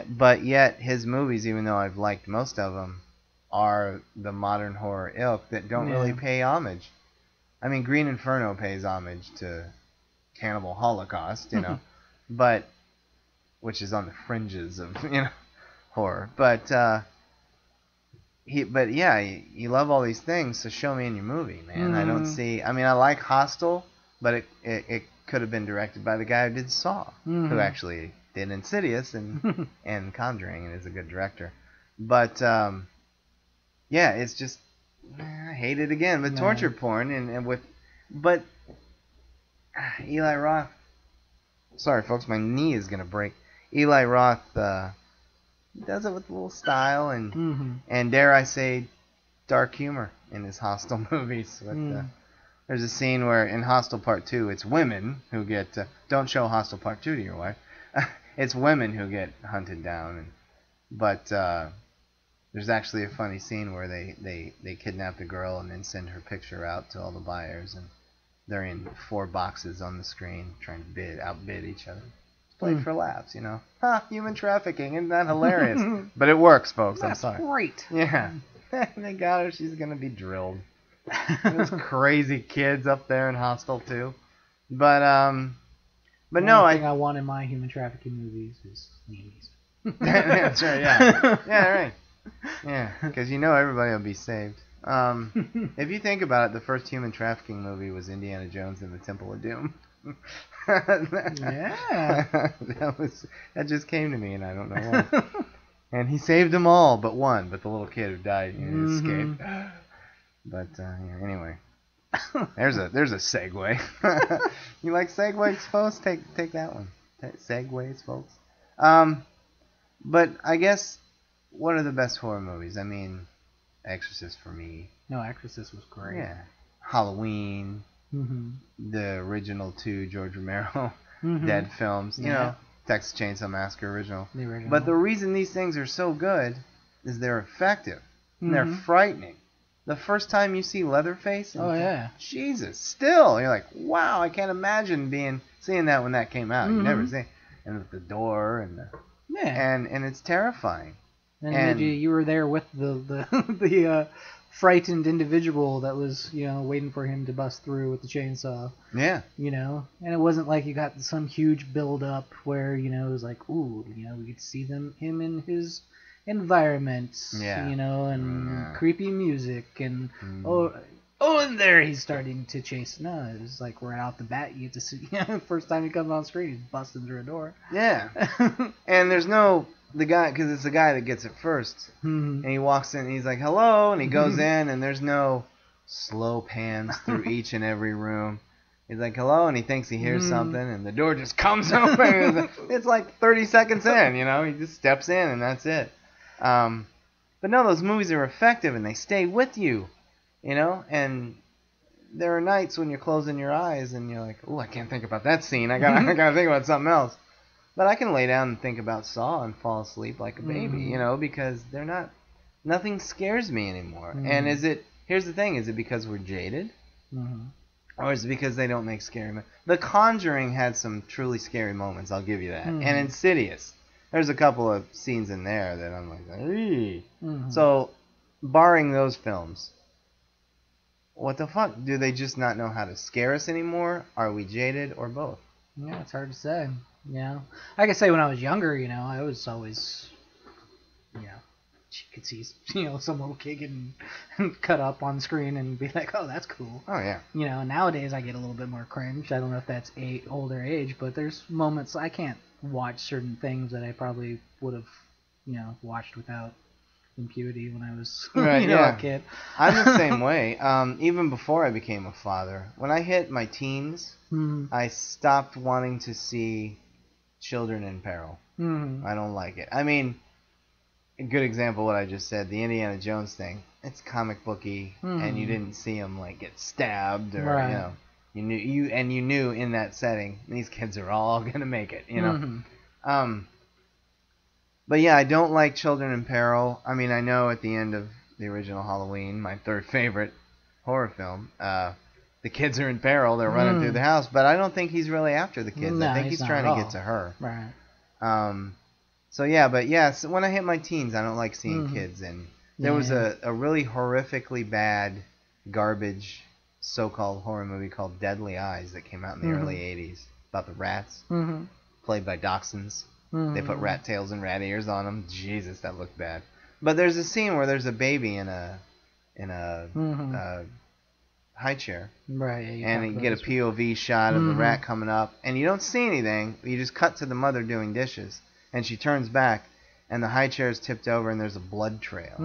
But yet his movies, even though I've liked most of them, are the modern horror ilk that don't really pay homage. I mean, Green Inferno pays homage to Cannibal Holocaust, but which is on the fringes of horror. But but yeah, you love all these things, so show me in your movie, man. I don't see. I mean, I like Hostel, but it could have been directed by the guy who did Saw, who actually did Insidious and and Conjuring, and is a good director. But yeah, it's just I hate it again. But torture porn and with, but Eli Roth. Sorry, folks, my knee is gonna break. Eli Roth does it with a little style and dare I say, dark humor in his Hostel movies. With, there's a scene where in Hostel Part 2, it's women who get don't show Hostel Part 2 to your wife. It's women who get hunted down, but there's actually a funny scene where they kidnap the girl and then send her picture out to all the buyers, and they're in 4 boxes on the screen trying to outbid each other. It's played for laughs, you know. Human trafficking, isn't that hilarious? But it works, folks. That's I'm sorry. Great. Yeah. They got her. She's gonna be drilled. Those crazy kids up there in Hostel too. But no, I think I want in my human trafficking movies is knees. That's right. Yeah. Yeah. Right. Yeah. Because you know everybody will be saved. If you think about it, the first human trafficking movie was Indiana Jones and the Temple of Doom. Yeah. That just came to me, and I don't know why. And he saved them all but one, but the little kid who died escaped. But yeah, anyway, there's a segue. You like segues, folks? Take that one. Segues, folks. But I guess what are the best horror movies? I mean, Exorcist for me. No, Exorcist was great. Yeah. Halloween. The original 2 George Romero Dead films. You know, Texas Chainsaw Massacre original. The original. But the reason these things are so good is they're effective. And they're frightening. The first time you see Leatherface, Jesus, still you're like, wow, I can't imagine seeing that when that came out. You never see, and with the door and and it's terrifying. And you were there with the frightened individual that was waiting for him to bust through with the chainsaw. Yeah. And it wasn't like you got some huge build up where it was like, ooh, we could see him in his environment, and creepy music, and and there he's starting to chase. No, it was like right off the bat, you get to see, first time he comes on screen, he's busting through a door. Yeah. And there's the guy, because it's the guy that gets it first, and he walks in, and he's like, hello, and he goes in, and there's no slow pans through each and every room. He's like, hello, and he thinks he hears something, and the door just comes open. It's like 30 seconds in, he just steps in, and that's it. But no, those movies are effective, and they stay with you, and there are nights when you're closing your eyes, and you're like, oh, I can't think about that scene. I gotta think about something else. But I can lay down and think about Saw and fall asleep like a baby, because nothing scares me anymore. And here's the thing, is it because we're jaded? Or is it because they don't make scary movies? The Conjuring had some truly scary moments, I'll give you that. And Insidious. There's a couple of scenes in there that I'm like, eee. So, barring those films, what the fuck? Do they just not know how to scare us anymore? Are we jaded, or both? Yeah, it's hard to say. I could say when I was younger, I was always, you could see, some little kid getting cut up on screen and be like, oh, that's cool. Oh, yeah. Nowadays I get a little bit more cringe. I don't know if that's older age, but there's moments I can't watch certain things that I probably would have, watched without impunity when I was, a kid. I'm the same way. Even before I became a father, when I hit my teens, I stopped wanting to see children in peril. I don't like it. I mean, a good example of what I just said, the Indiana Jones thing. It's comic booky, and you didn't see him get stabbed, or you knew in that setting these kids are all gonna make it. But yeah, I don't like children in peril. I mean, I know at the end of the original Halloween, my third favorite horror film, the kids are in peril. They're running through the house, but I don't think he's really after the kids. No, I think he's trying to get to her. Right. So yeah, but yeah, so when I hit my teens, I don't like seeing kids. And there was a really horrifically bad, garbage, so-called horror movie called Deadly Eyes that came out in the early 80s about the rats, played by dachshunds. They put rat tails and rat ears on them. Jesus, that looked bad. But there's a scene where there's a baby in a high chair. Right. Yeah, and you get a POV shot of the rat coming up, and you don't see anything. You just cut to the mother doing dishes, and she turns back, and the high chair is tipped over, and there's a blood trail.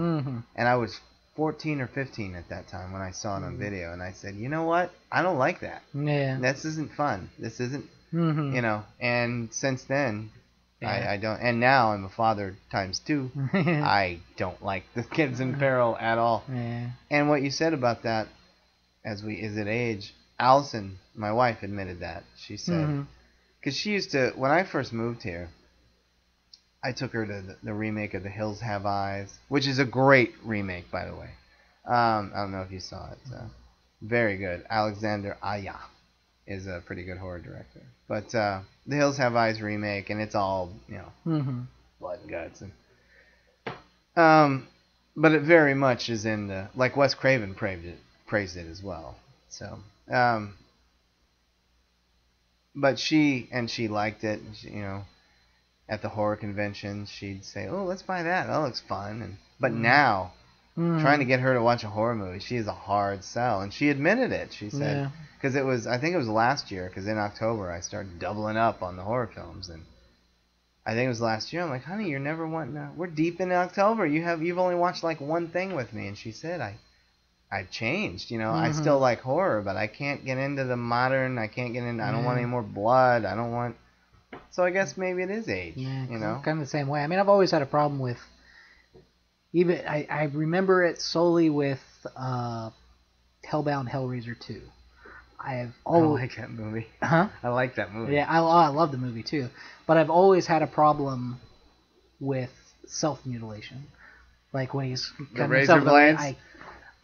And I was 14 or 15 at that time when I saw it on video, and I said, you know what? I don't like that. Yeah. This isn't fun. This isn't, you know. And since then, I don't. And now I'm a father times 2. I don't like the kids in peril at all. Yeah. And what you said about that, as at age, Allison, my wife, admitted that. She said, because she used to, when I first moved here, I took her to the remake of The Hills Have Eyes, which is a great remake, by the way. I don't know if you saw it. Very good. Alexander Aya is a pretty good horror director. But The Hills Have Eyes remake, and it's all, you know, blood and guts. And, but it very much is in the, like Wes Craven praised it as well. So, but she liked it. And she, you know, at the horror convention, she'd say, "Oh, let's buy that. That looks fun." But now, trying to get her to watch a horror movie, she is a hard sell, and she admitted it. She said, because I think it was last year, because in October I started doubling up on the horror films, and I think it was last year. I'm like, honey, you're never wanting to. We're deep in October. You've only watched like one thing with me, and she said, I've changed, you know. I still like horror, but I can't get into the modern. I can't get into. I don't want any more blood. I don't want. So I guess maybe it is age, you know. Kind of the same way. I mean, I've always had a problem with. Even I remember it solely with Hellbound Hellraiser 2. I like that movie. Huh? I like that movie. Yeah, I love the movie too. But I've always had a problem with self-mutilation. Like when he's the razor blades.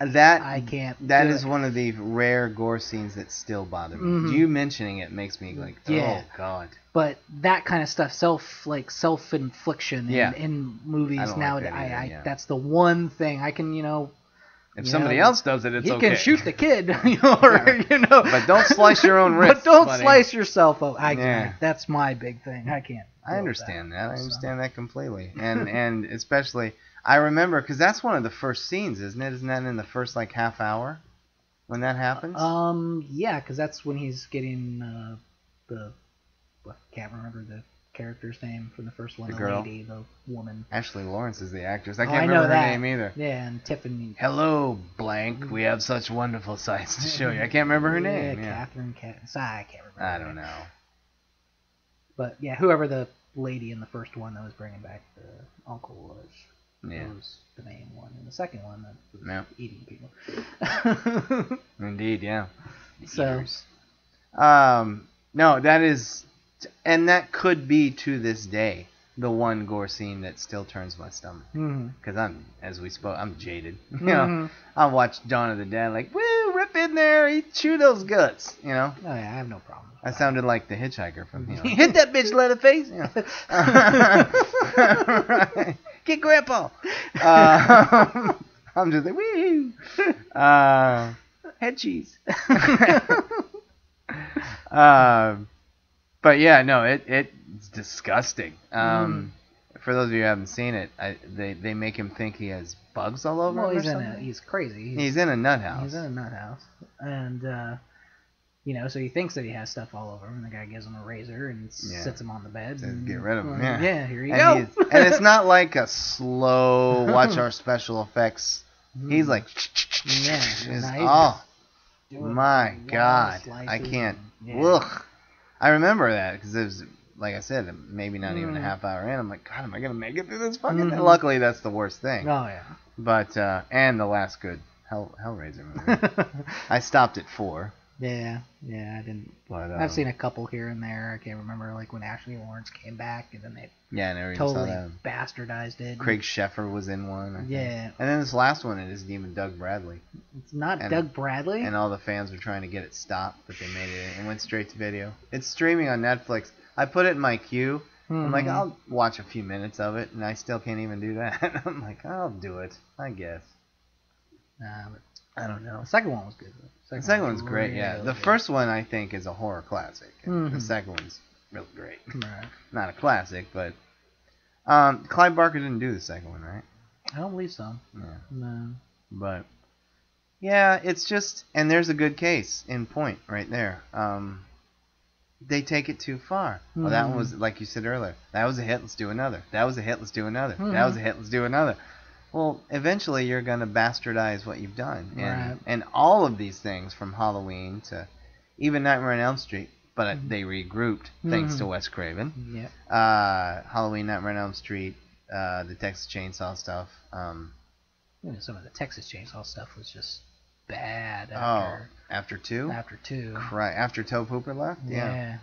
I can't. That is one of the rare gore scenes that still bother me. You mentioning it makes me like, oh god. But that kind of stuff, self-infliction in movies now, that's the one thing I can, you know. If somebody else does it, it's okay. You can shoot the kid, you know. But don't slice your own wrist. But don't slice yourself. That's my big thing. I can't. I understand that. I understand that completely, and especially. I remember, because that's one of the first scenes, isn't it? Isn't that in the first, like, half hour when that happens? Yeah, because that's when he's getting I can't remember the character's name from the first one. The girl? Lady, the woman. Ashley Lawrence is the actress. I can't remember her name either. Yeah, and Tiffany. Hello, blank. We have such wonderful sights to show you. I can't remember her name. Yeah, Catherine. I can't remember. I don't know. But, yeah, whoever the lady in the first one that was bringing back the uncle was. Yeah. Was the main one. And the second one that was eating people. Indeed, yeah. So, no, that is, and that could be to this day the one gore scene that still turns my stomach. Because I'm jaded. You know, I watch Dawn of the Dead like, woo, rip in there, chew those guts. You know. Oh yeah, I have no problem. I sounded like the hitchhiker from hit that bitch, Leatherface. You know. Right. Get Grandpa. I'm just like, woo. Head cheese. But yeah, no, it's disgusting. For those of you who haven't seen it, they make him think he has bugs all over him or something. He's crazy. He's in a nut house. He's in a nut house, and you know, so he thinks that he has stuff all over him, and the guy gives him a razor and sits him on the bed. And get rid of him. Yeah, here you go. And it's not like a slow watch our special effects. He's like, my God, I can't. Ugh. I remember that because it was, like I said, maybe not even a half hour in. I'm like, God, am I gonna make it through this fucking? And luckily, that's the worst thing. Oh yeah. But and the last good Hellraiser movie. I stopped at 4. Yeah, I didn't. But, I've seen a couple here and there. I can't remember, like when Ashley Lawrence came back, and then they I never even totally saw that. bastardized it. Craig Sheffer was in one. I think. Yeah. And then this last one, it isn't even Doug Bradley. It's not Doug Bradley? And all the fans were trying to get it stopped, but they made it. It went straight to video. It's streaming on Netflix. I put it in my queue. I'm like, I'll watch a few minutes of it, and I still can't even do that. I'm like, I'll do it, I guess. But I don't know. The second one was good. The second one's great, yeah. The first one, I think, is a horror classic. The second one's really great. Right. Not a classic, but Clive Barker didn't do the second one, right? I don't believe so. Yeah. No. But yeah, it's just, and there's a good case in point right there. They take it too far. Oh, that one was, like you said earlier, that was a hit, let's do another. That was a hit, let's do another. That was a hit, let's do another. Well, eventually you're going to bastardize what you've done. And all of these things, from Halloween to even Nightmare on Elm Street, but they regrouped thanks to Wes Craven. Yep. Halloween, Nightmare on Elm Street, the Texas Chainsaw stuff. Some of the Texas Chainsaw stuff was just bad after 2? After 2. After Tobe Hooper left? Yeah.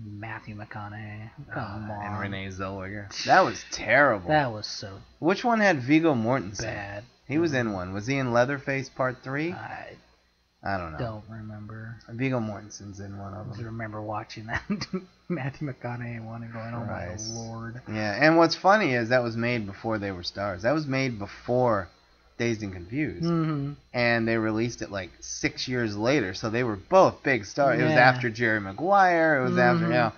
Matthew McConaughey. Come on. And Renee Zellweger. That was terrible. That was so Which one had Viggo Mortensen? bad. He was in one. Was he in Leatherface Part 3? I don't know. Don't remember. Viggo Mortensen's in one of them. I just remember watching that Matthew McConaughey one and going, oh my lord. Yeah, and what's funny is that was made before they were stars. That was made before Dazed and Confused. And they released it like 6 years later, so they were both big stars. It was after Jerry Maguire. It was after,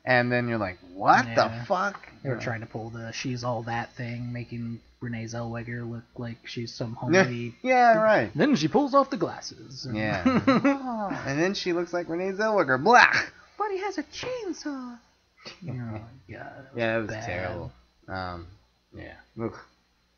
and then you're like, what the fuck? They were trying to pull the She's All That thing, making Renee Zellweger look like she's some homely... Yeah, right. Then she pulls off the glasses. Yeah. And then she looks like Renee Zellweger. Blah! But he has a chainsaw. Oh, my God. Yeah, it was terrible. Yeah. Ugh.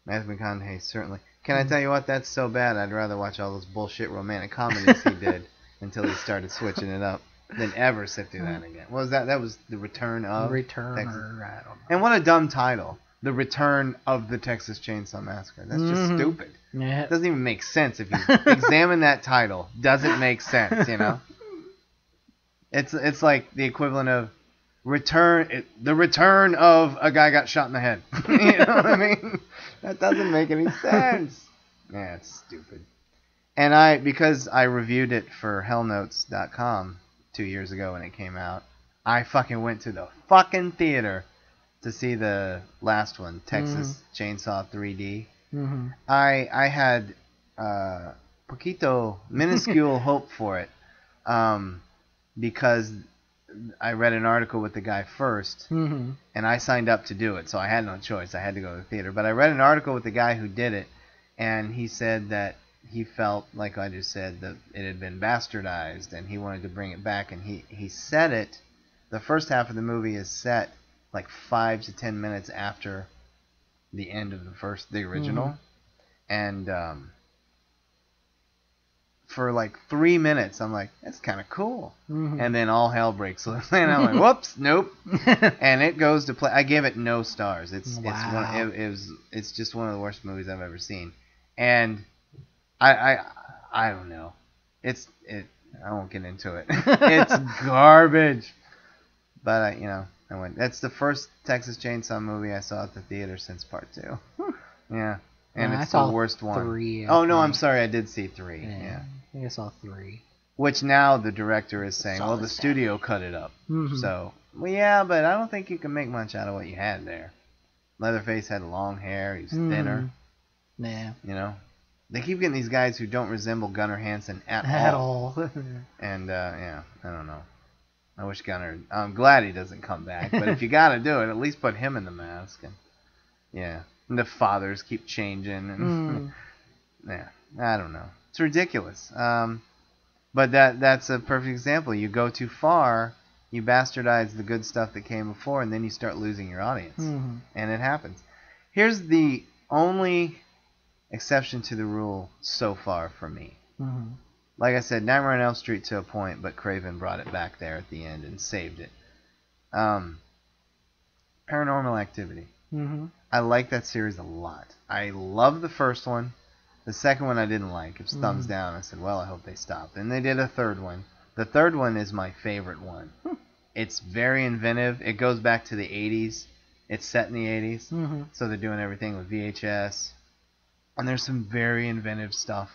Matthew McConaughey, certainly. Can I tell you what? That's so bad, I'd rather watch all those bullshit romantic comedies he did until he started switching it up than ever sit through that again. What was that? That was The Return of... Return, Texas. or I don't know. And what a dumb title. The Return of the Texas Chainsaw Massacre. That's just stupid. Yeah. It doesn't even make sense if you examine that title. Doesn't make sense, you know? It's like the equivalent of the return of a guy got shot in the head. You know what I mean? That doesn't make any sense. Yeah, it's stupid. And because I reviewed it for hellnotes.com 2 years ago when it came out, I fucking went to the fucking theater to see the last one, Texas Chainsaw 3D. I had minuscule hope for it, because I read an article with the guy first, and I signed up to do it, so I had no choice. I had to go to the theater. But I read an article with the guy who did it, and he said that he felt, like I just said, that it had been bastardized, and he wanted to bring it back. And he said it, the first half of the movie is set like 5 to 10 minutes after the end of the original. And for like 3 minutes, I'm like, that's kind of cool. And then all hell breaks loose, and I'm like, whoops, nope. And it goes to play. I gave it no stars. It's just one of the worst movies I've ever seen. And I don't know. I won't get into it. It's garbage. But I went. That's the first Texas Chainsaw movie I saw at the theater since Part 2. Yeah. And it's the worst one. 3. Oh, no, I'm sorry. I did see 3. Yeah. I think I saw 3. Which now the director is saying, well, the studio cut it up. So, well, yeah, but I don't think you can make much out of what you had there. Leatherface had long hair. He was thinner. Yeah. You know? They keep getting these guys who don't resemble Gunnar Hansen at all. And, yeah, I don't know. I wish Gunnar... I'm glad he doesn't come back. But if you got to do it, at least put him in the mask. And, yeah. And the fathers keep changing. And yeah, I don't know. It's ridiculous. But that's a perfect example. You go too far, you bastardize the good stuff that came before, and then you start losing your audience. And it happens. Here's the only exception to the rule so far for me. Like I said, Nightmare on Elm Street to a point, but Craven brought it back there at the end and saved it. Paranormal Activity. I like that series a lot. I love the first one. The second one I didn't like. It was thumbs down. I said, well, I hope they stop. And they did a third one. The third one is my favorite one. It's very inventive. It goes back to the 80s. It's set in the 80s. So they're doing everything with VHS. And there's some very inventive stuff.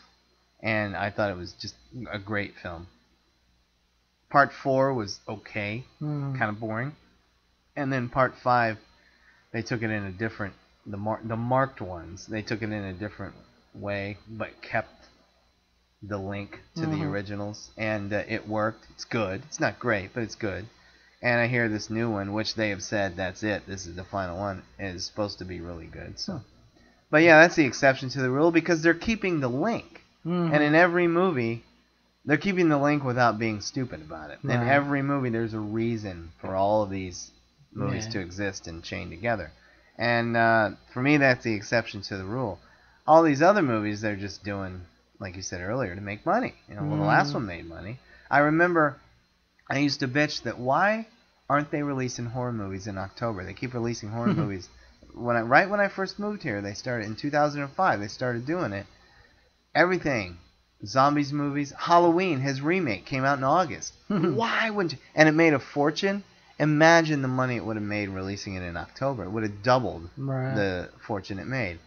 And I thought it was just a great film. Part 4 was okay. Kind of boring. And then Part 5, they took it in a different... The marked ones, they took it in a different way, but kept the link to the originals, and it worked. It's good. It's not great, but it's good. And I hear this new one, which they have said, that's it, this is the final one, is supposed to be really good. So But yeah, that's the exception to the rule because they're keeping the link. And in every movie, they're keeping the link without being stupid about it. In every movie, there's a reason for all of these movies to exist and chain together. And for me, that's the exception to the rule. All these other movies, they're just doing, like you said earlier, to make money. Well, the last one made money. I remember I used to bitch that why aren't they releasing horror movies in October? They keep releasing horror movies. Right when I first moved here, they started in 2005. They started doing it. Everything, zombies movies, Halloween, his remake came out in August. Why wouldn't you? And it made a fortune. Imagine the money it would have made releasing it in October. It would have doubled the fortune it made.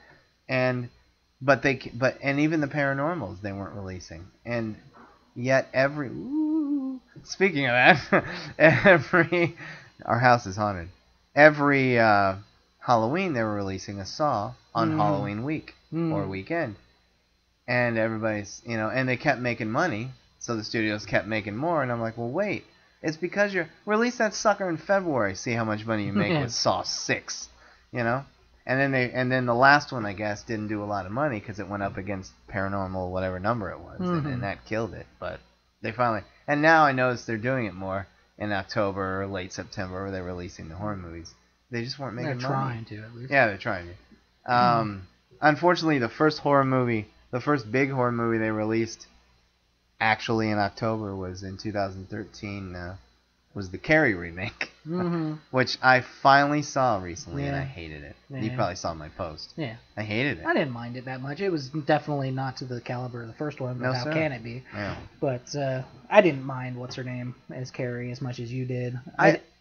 And even the paranormals they weren't releasing. And yet speaking of that, our house is haunted. Every Halloween they were releasing a Saw on Halloween week or weekend. And everybody's, and they kept making money, so the studios kept making more. And I'm like, well, wait, it's because release that sucker in February, see how much money you make with Saw 6, And then the last one, I guess, didn't do a lot of money because it went up against Paranormal, whatever number it was, and that killed it. But they finally, and now I notice they're doing it more in October or late September, where they're releasing the horror movies. They just weren't making money. They're trying to, at least. Yeah, they're trying to. Unfortunately, the first big horror movie they released actually in October was in 2013, was the Carrie remake, which I finally saw recently, and I hated it. Yeah. You probably saw my post. Yeah. I hated it. I didn't mind it that much. It was definitely not to the caliber of the first one, but how can it be? Yeah. But I didn't mind what's-her-name as Carrie as much as you did.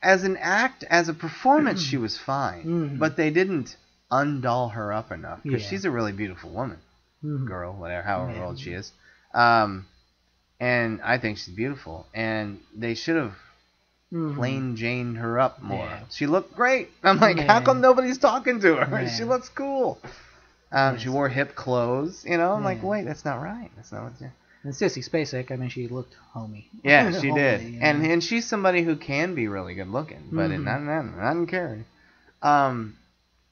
As a performance, she was fine, but they didn't undoll her up enough, because she's a really beautiful woman. Girl, whatever, however old she is. And I think she's beautiful. And they should have plain Janed her up more. Yeah. She looked great. I'm like, how come nobody's talking to her? Yeah. She looks cool. She wore hip clothes, I'm like, wait, that's not right. That's not what. And Sissy Spacek, I mean, she looked homey. Yeah, she did. And she's somebody who can be really good looking, but not in Carrie.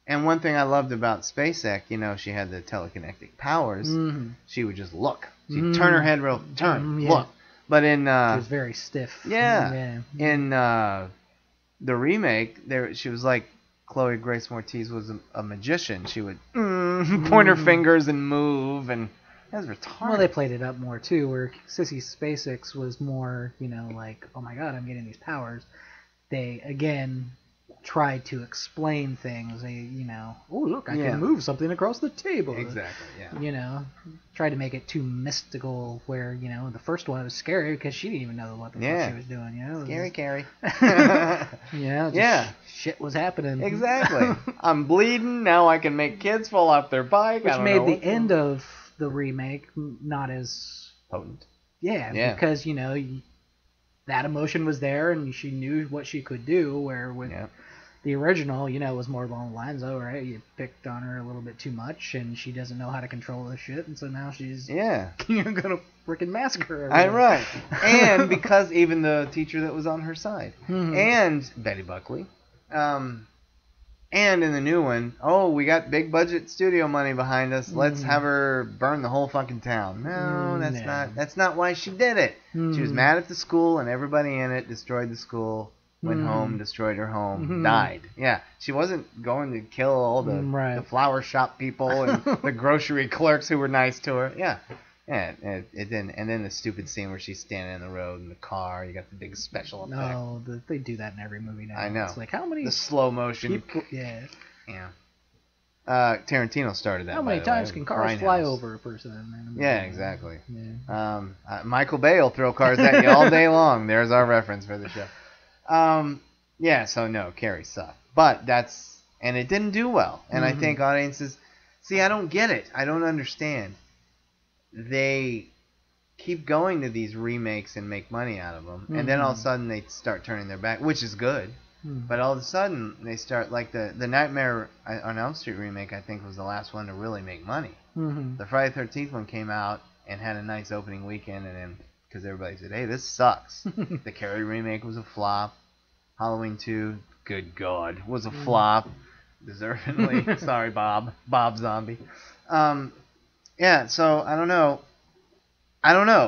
And one thing I loved about Spacek, she had the telekinetic powers. She would just look. She'd turn her head look. But in she was very stiff. Yeah. In the remake, she was like Chloe Grace Moretz was a magician. She would point her fingers and move, and that was retarded. Well, they played it up more too, where Sissy Spacek was more, like, oh my god, I'm getting these powers. They again tried to explain things. They, oh look, I can move something across the table. Exactly. Yeah. Tried to make it too mystical. Where the first one was scary because she didn't even know what the fuck she was doing. Scary Carrie. Shit was happening. Exactly. I'm bleeding now. I can make kids fall off their bike. Which made the end of the remake not as potent. Yeah. Because that emotion was there, and she knew what she could do. Where with the original, was more along the lines of, right, you picked on her a little bit too much, and she doesn't know how to control this shit, and so now she's gonna freaking massacre everyone. Right. And because even the teacher that was on her side, and Betty Buckley, and in the new one, we got big budget studio money behind us. Let's have her burn the whole fucking town. No, that's not why she did it. She was mad at the school, and everybody in it destroyed the school. Went home, destroyed her home, died. Yeah, she wasn't going to kill all the flower shop people and the grocery clerks who were nice to her. Yeah, it didn't. And then the stupid scene where she's standing in the road in the car. You got the big special effect. No, they do that in every movie now. I know. It's like, how many... The slow motion. People, yeah. Tarantino started that. How many times can cars fly over a person? Yeah, exactly. Yeah. Michael Bay will throw cars at you all day long. There's our reference for the show. So no, Carrie sucked. But and it didn't do well. And I think audiences, I don't get it. I don't understand. They keep going to these remakes and make money out of them. And then all of a sudden they start turning their back, which is good. But all of a sudden they start, like the Nightmare on Elm Street remake, I think was the last one to really make money. The Friday the 13th one came out and had a nice opening weekend, and then because everybody said, hey, this sucks. The Carrie remake was a flop. Halloween 2, good God, was a flop. deservedly. Sorry, Bob Zombie. Yeah, so I don't know.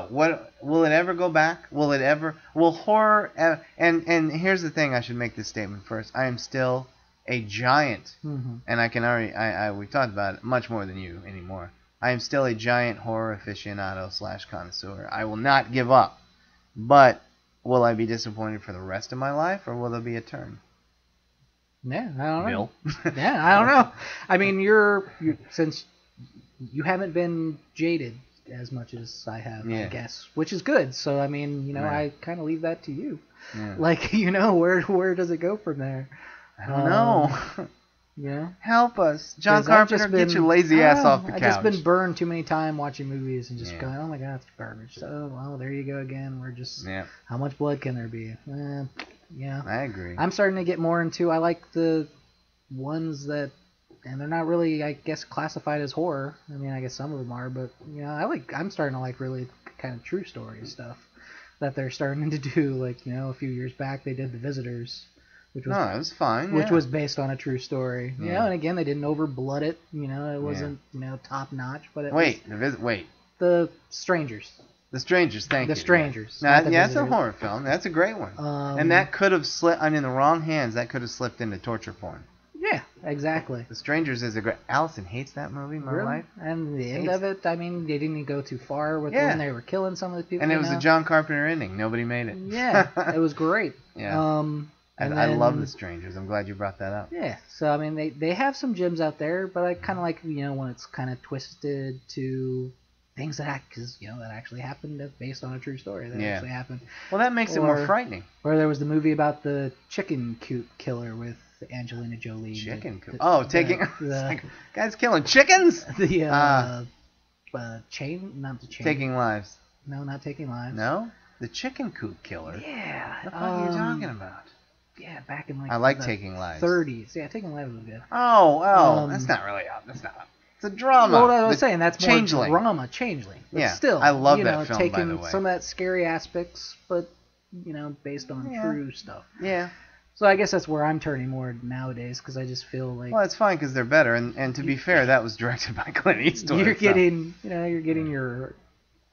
What will it ever go back? Will horror and here's the thing, I should make this statement first. I am still a giant, and I can already we talked about it much more than you anymore. I am still a giant horror aficionado / connoisseur. I will not give up. But will I be disappointed for the rest of my life, or will there be a turn? Yeah, I don't know. Bill? Yeah, I don't know. I mean, you're since you haven't been jaded as much as I have, I guess, which is good. So I mean, I kind of leave that to you. Yeah. Like, where does it go from there? I don't know. Help us, John Carpenter. Get your lazy ass off the couch. I've just been burned too many times watching movies and just going, oh my god, it's garbage. So well, there you go again. We're just how much blood can there be? Yeah, I agree. I'm starting to get more into. I like the ones that. And they're not really, I guess, classified as horror. I mean, I guess some of them are, but I'm starting to like really kind of true story stuff that they're starting to do. Like, a few years back they did The Visitors, which was it was fine, which was based on a true story. Yeah. And again, they didn't overblood it. It wasn't top notch, but it wait, The Strangers. The Strangers, thank you. The Strangers. That's a horror film. That's a great one. And that could have slipped, in the wrong hands, that could have slipped into torture porn. Yeah, exactly. The Strangers is a great... Allison hates that movie, my wife. And the end of it, I mean, they didn't go too far with when they were killing some of the people. And it was a John Carpenter ending. Nobody made it. Yeah, it was great. Yeah. I love The Strangers. I'm glad you brought that up. Yeah, so I mean, they have some gems out there, but I kind of like, when it's kind of twisted to things that actually happened based on a true story that actually happened. Well, that makes it more frightening. Or there was the movie about the chicken coop killer with Angelina Jolie. Chicken coop. Guys killing chickens. Taking lives. No, not Taking Lives. No, the chicken coop killer. Yeah. What the fuck are you talking about? Yeah, back in I like Taking Lives. 30s. Yeah, Taking Lives was good. That's not really up. That's not. It's a drama. Well, I was saying that's more drama. Changeling. But still, I love that film. Taking by the way, some of that scary aspects, but based on true stuff. Yeah. So I guess that's where I'm turning more nowadays, because I just feel like... Well, it's fine because they're better, and to be fair, that was directed by Clint Eastwood. You're getting your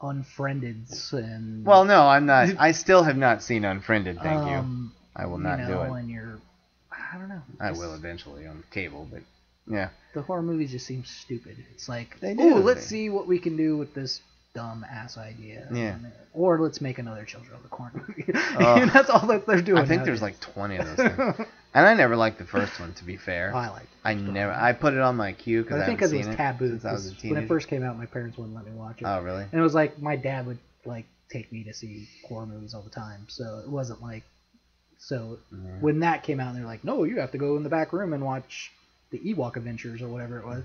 Unfriendeds and... Well, no, I'm not. I still have not seen Unfriended, thank you. I will not do it. And you're... I don't know. I will eventually on cable, but yeah. The horror movies just seem stupid. It's like, let's see what we can do with this dumb-ass idea. Yeah. Or let's make another Children of the Corn movie. And that's all that they're doing. I think there's like 20 of those things. And I never liked the first one, to be fair. I liked it. I put it on my queue because I think it was taboo. I was a teenager. When it first came out, my parents wouldn't let me watch it. Oh, really? And it was like my dad would take me to see horror movies all the time. So it wasn't like... So when that came out, and they're like, no, you have to go in the back room and watch the Ewok Adventures or whatever it was,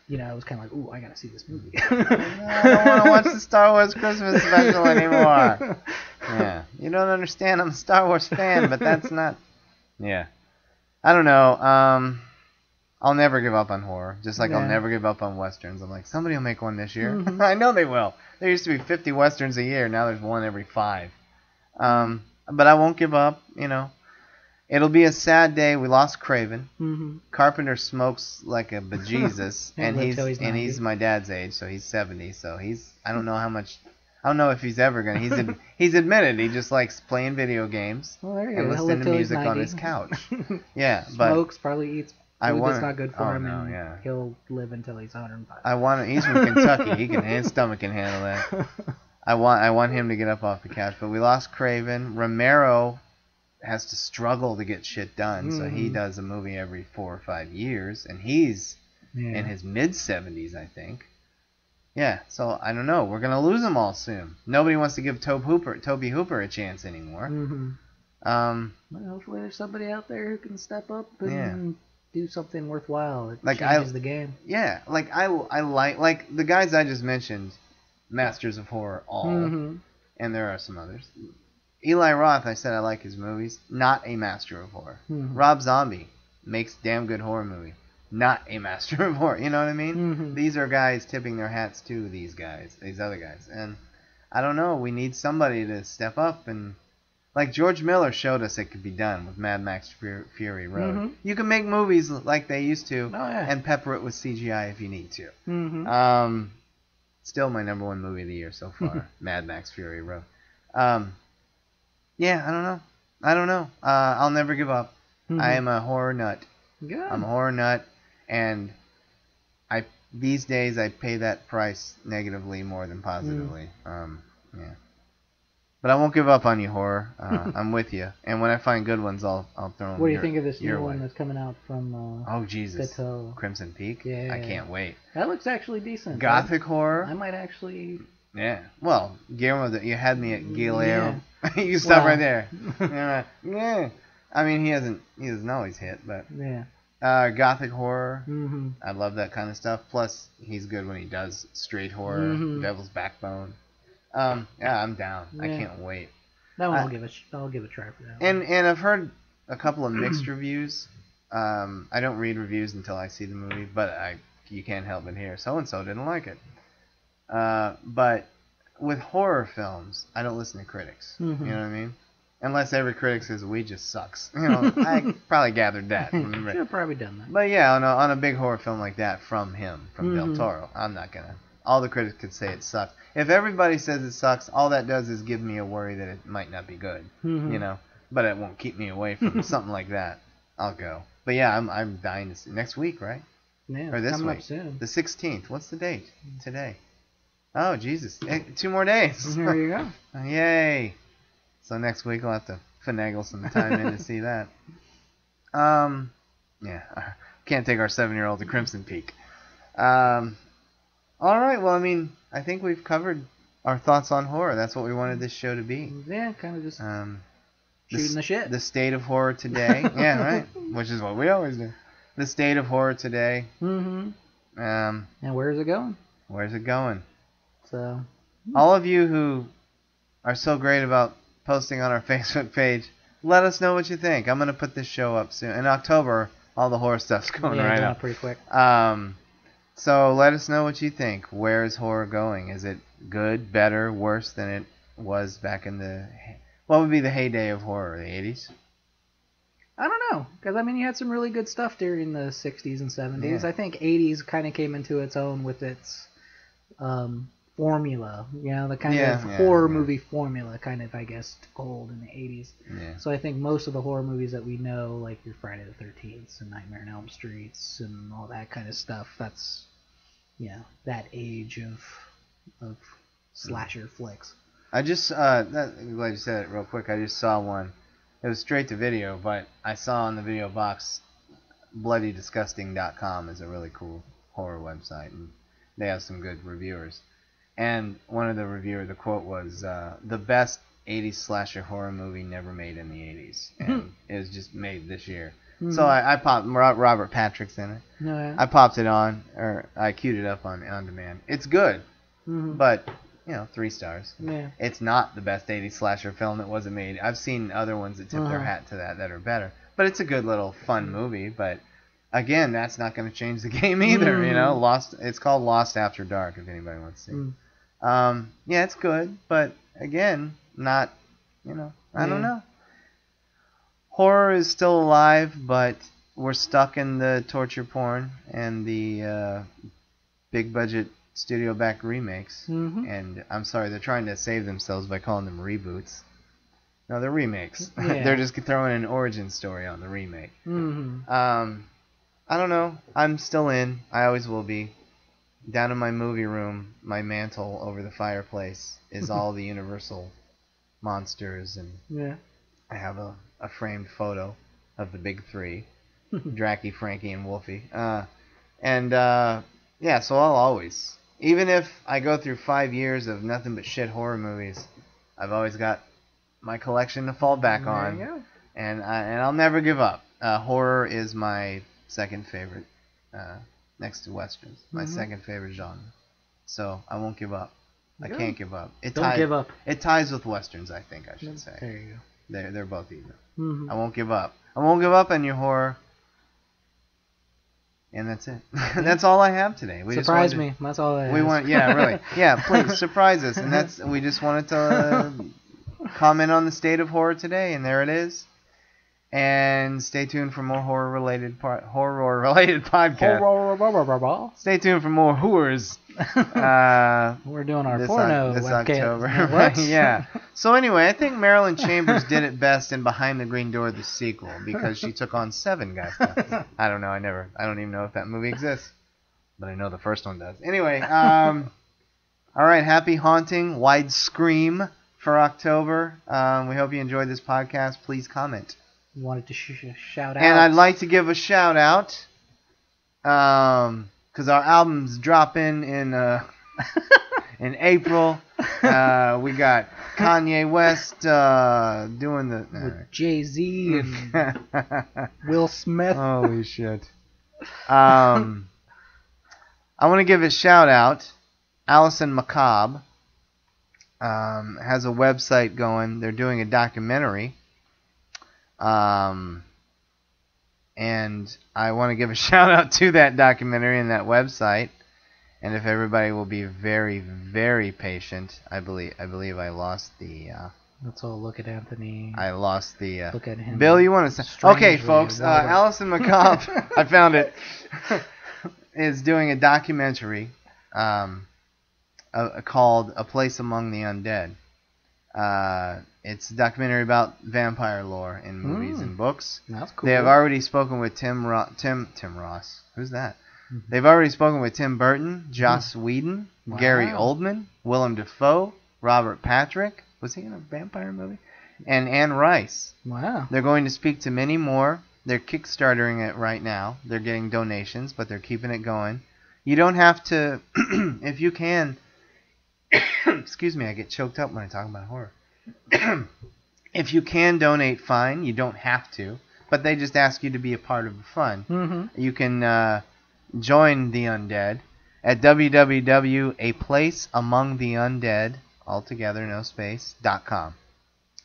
I was kind of like, ooh, I gotta see this movie. I don't want to watch the Star Wars Christmas special anymore. Yeah, you don't understand. I'm a Star Wars fan, but that's not. Yeah, I don't know. I'll never give up on horror, just like I'll never give up on westerns. I'm like, somebody will make one this year. I know they will. There used to be 50 westerns a year. Now there's one every 5. But I won't give up. It'll be a sad day. We lost Craven. Carpenter smokes like a bejesus, and he's my dad's age, so he's 70. So I don't know how much. I don't know if he's ever gonna. He's admitted he just likes playing video games and listening to music on his couch. Yeah, but smokes, probably eats food that's not good for him, and he'll live until he's 105. He's from Kentucky. His stomach can handle that. I want him to get up off the couch, but we lost Craven. Romero has to struggle to get shit done, so he does a movie every 4 or 5 years, and he's in his mid-70s, I think. Yeah, so I don't know. We're gonna lose them all soon. Nobody wants to give Tobe Hooper a chance anymore. Well, hopefully there's somebody out there who can step up and do something worthwhile. It changes the game. Yeah, I like the guys I just mentioned, Masters of Horror, and there are some others. Eli Roth, I said I like his movies. Not a master of horror. Rob Zombie makes damn good horror movie. Not a master of horror. You know what I mean? These are guys tipping their hats to these other guys. And I don't know. We need somebody to step up and Like George Miller showed us it could be done with Mad Max Fury Road. Mm-hmm. You can make movies like they used to, yeah. and pepper it with CGI if you need to. Mm-hmm. Still my number one movie of the year so far, Mad Max Fury Road. Yeah, I don't know. I'll never give up. Mm-hmm. I am a horror nut. Good. I'm a horror nut, and these days I pay that price negatively more than positively. Yeah. But I won't give up on you, horror. I'm with you. And when I find good ones, I'll throw them. What do you think of this new one that's coming out from? Oh Jesus! Crimson Peak. Yeah. I can't wait. That looks actually decent. Gothic horror. I might actually. Yeah. Well, Guillermo, you had me at Guillermo. Yeah. You stop right there. Yeah. I mean, he doesn't always hit, but yeah. Gothic horror. Mm-hmm. I love that kind of stuff. Plus, he's good when he does straight horror. Mm-hmm. Devil's Backbone. Yeah, I'm down. Yeah. I can't wait. That one I'll give a try for that. And I've heard a couple of mixed reviews. I don't read reviews until I see the movie, but you can't help but hear so and so didn't like it. But with horror films, I don't listen to critics. Mm-hmm. You know what I mean? Unless every critic says we just sucks. You know, I probably gathered that. Should have probably done that. But yeah, on a big horror film like that from him, from Mm-hmm. Del Toro, I'm not gonna. All the critics could say it sucks. If everybody says it sucks, all that does is give me a worry that it might not be good. Mm-hmm. You know, but it won't keep me away from something like that. I'll go. But yeah, I'm dying to see next week, right? Yeah, or this coming week, up soon. the 16th. What's the date today? Oh Jesus, 2 more days. There you go. Yay! So next week I'll have to finagle some time in to see that. Yeah, can't take our 7-year-old to Crimson Peak. All right, well, I mean, I think we've covered our thoughts on horror. That's what we wanted this show to be. Yeah, kind of just shooting the shit. The state of horror today. Yeah, right. Which is what we always do. The state of horror today. Mm-hmm. And where's it going? Where's it going? So, all of you who are so great about posting on our Facebook page, let us know what you think. I'm going to put this show up soon. In October, all the horror stuff's going right up. Pretty quick. So let us know what you think. Where is horror going? Is it good, better, worse than it was back in the... What would be the heyday of horror? The 80s? I don't know. Because, I mean, you had some really good stuff during the 60s and 70s. Yeah. I think 80s kind of came into its own with its formula. You know, the kind of horror movie formula kind of, I guess, took hold in the 80s. Yeah. So I think most of the horror movies that we know, like your Friday the 13th and Nightmare on Elm Streets and all that kind of stuff, that's... that age of slasher flicks. I just, I'm glad you said it real quick. I just saw one. It was straight to video, but I saw on the video box, bloodydisgusting.com is a really cool horror website, and they have some good reviewers. And one of the reviewers, the quote was, the best 80s slasher horror movie never made in the 80s. And it was just made this year. Mm-hmm. So I popped, Robert Patrick's in it. Oh, yeah. I popped it on, or I queued it up on demand. It's good, but, 3 stars. Yeah. It's not the best 80s slasher film that wasn't made. I've seen other ones that tip their hat to that are better. But it's a good little fun movie, but again, that's not going to change the game either, It's called Lost After Dark, if anybody wants to see. Yeah, it's good, but again, not, I don't know. Horror is still alive, but we're stuck in the torture porn and the big budget studio back remakes. And I'm sorry, they're trying to save themselves by calling them reboots. No, they're remakes. Yeah. They're just throwing an origin story on the remake. I don't know. I'm still in. I always will be. Down in my movie room, my mantle over the fireplace is all the Universal monsters, and I have a framed photo of the big three, Dracky, Frankie, and Wolfie. So I'll always, even if I go through 5 years of nothing but shit horror movies, I've always got my collection to fall back on, and I'll never give up. Horror is my second favorite, next to westerns. My second favorite genre. So I won't give up. I can't give up. Don't give up. It ties with westerns, I think I should say. There you go. They're both even. I won't give up. I won't give up on your horror. And that's it. That's all I have today. Surprise me. That's all I have. Really. Yeah, please surprise us. And we just wanted to comment on the State of Horror today, and there it is. And stay tuned for more horror-related podcasts. Stay tuned for more whores. We're doing our porno this webcam. October. Yeah. So anyway, I think Marilyn Chambers did it best in Behind the Green Door, the sequel, because she took on 7 guys. I don't know. I don't even know if that movie exists, but I know the first one does. Anyway, all right. Happy haunting, wide scream for October. We hope you enjoyed this podcast. Please comment. Wanted to shout out. And I'd like to give a shout out, because our album's dropping in in April. We got Kanye West doing the with Jay-Z and Will Smith. Holy shit! I want to give a shout out. Allison McCobb has a website going. They're doing a documentary. And I want to give a shout out to that documentary and that website. And if everybody will be very, very patient, I believe I lost the. Let's all look at Anthony. I lost the. Look at him. Bill, you want to say? Okay, folks. Allison McCobb, I found it. Is doing a documentary, called "A Place Among the Undead." It's a documentary about vampire lore in movies and books. That's cool. They have already spoken with Tim Ross. Who's that? They've already spoken with Tim Burton, Joss Whedon, Gary Oldman, Willem Dafoe, Robert Patrick. Was he in a vampire movie? And Anne Rice. Wow. They're going to speak to many more. They're kickstartering it right now. They're getting donations, but they're keeping it going. You don't have to, if you can. Excuse me, I get choked up when I talk about horror. If you can donate, fine. You don't have to. But they just ask you to be a part of the fun. Mm-hmm. You can join the undead at www.aplaceamongtheundead, altogether, no space, .com.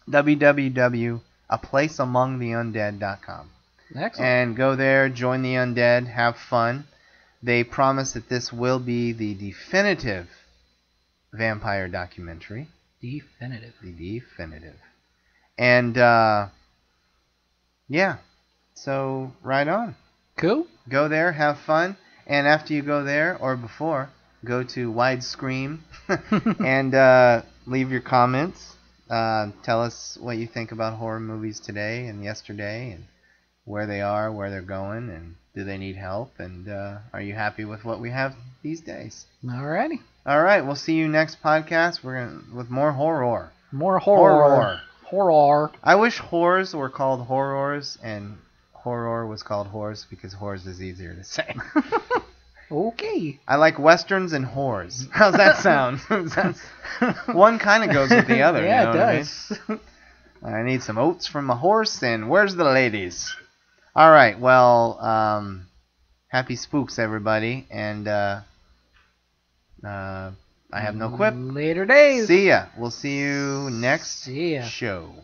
www.aplaceamongtheundead.com. Excellent. And go there, join the undead, have fun. They promise that this will be the definitive vampire documentary. Definitive. The definitive. And, yeah. So, right on. Cool. Go there, have fun. And after you go there, or before, go to Widescream and leave your comments. Tell us what you think about horror movies today and yesterday, and where they are, where they're going, and do they need help, and are you happy with what we have these days? Alrighty. All right, we'll see you next podcast. With more horror. More horror. Horror. I wish horrors were called horrors and horror was called horse, because horse is easier to say. Okay. I like westerns and whores. How's that sound? One kind of goes with the other. Yeah, you know it does. I need some oats from a horse, and where's the ladies? All right, well, happy spooks, everybody, and I have no quip. Later days. See ya. We'll see you next show.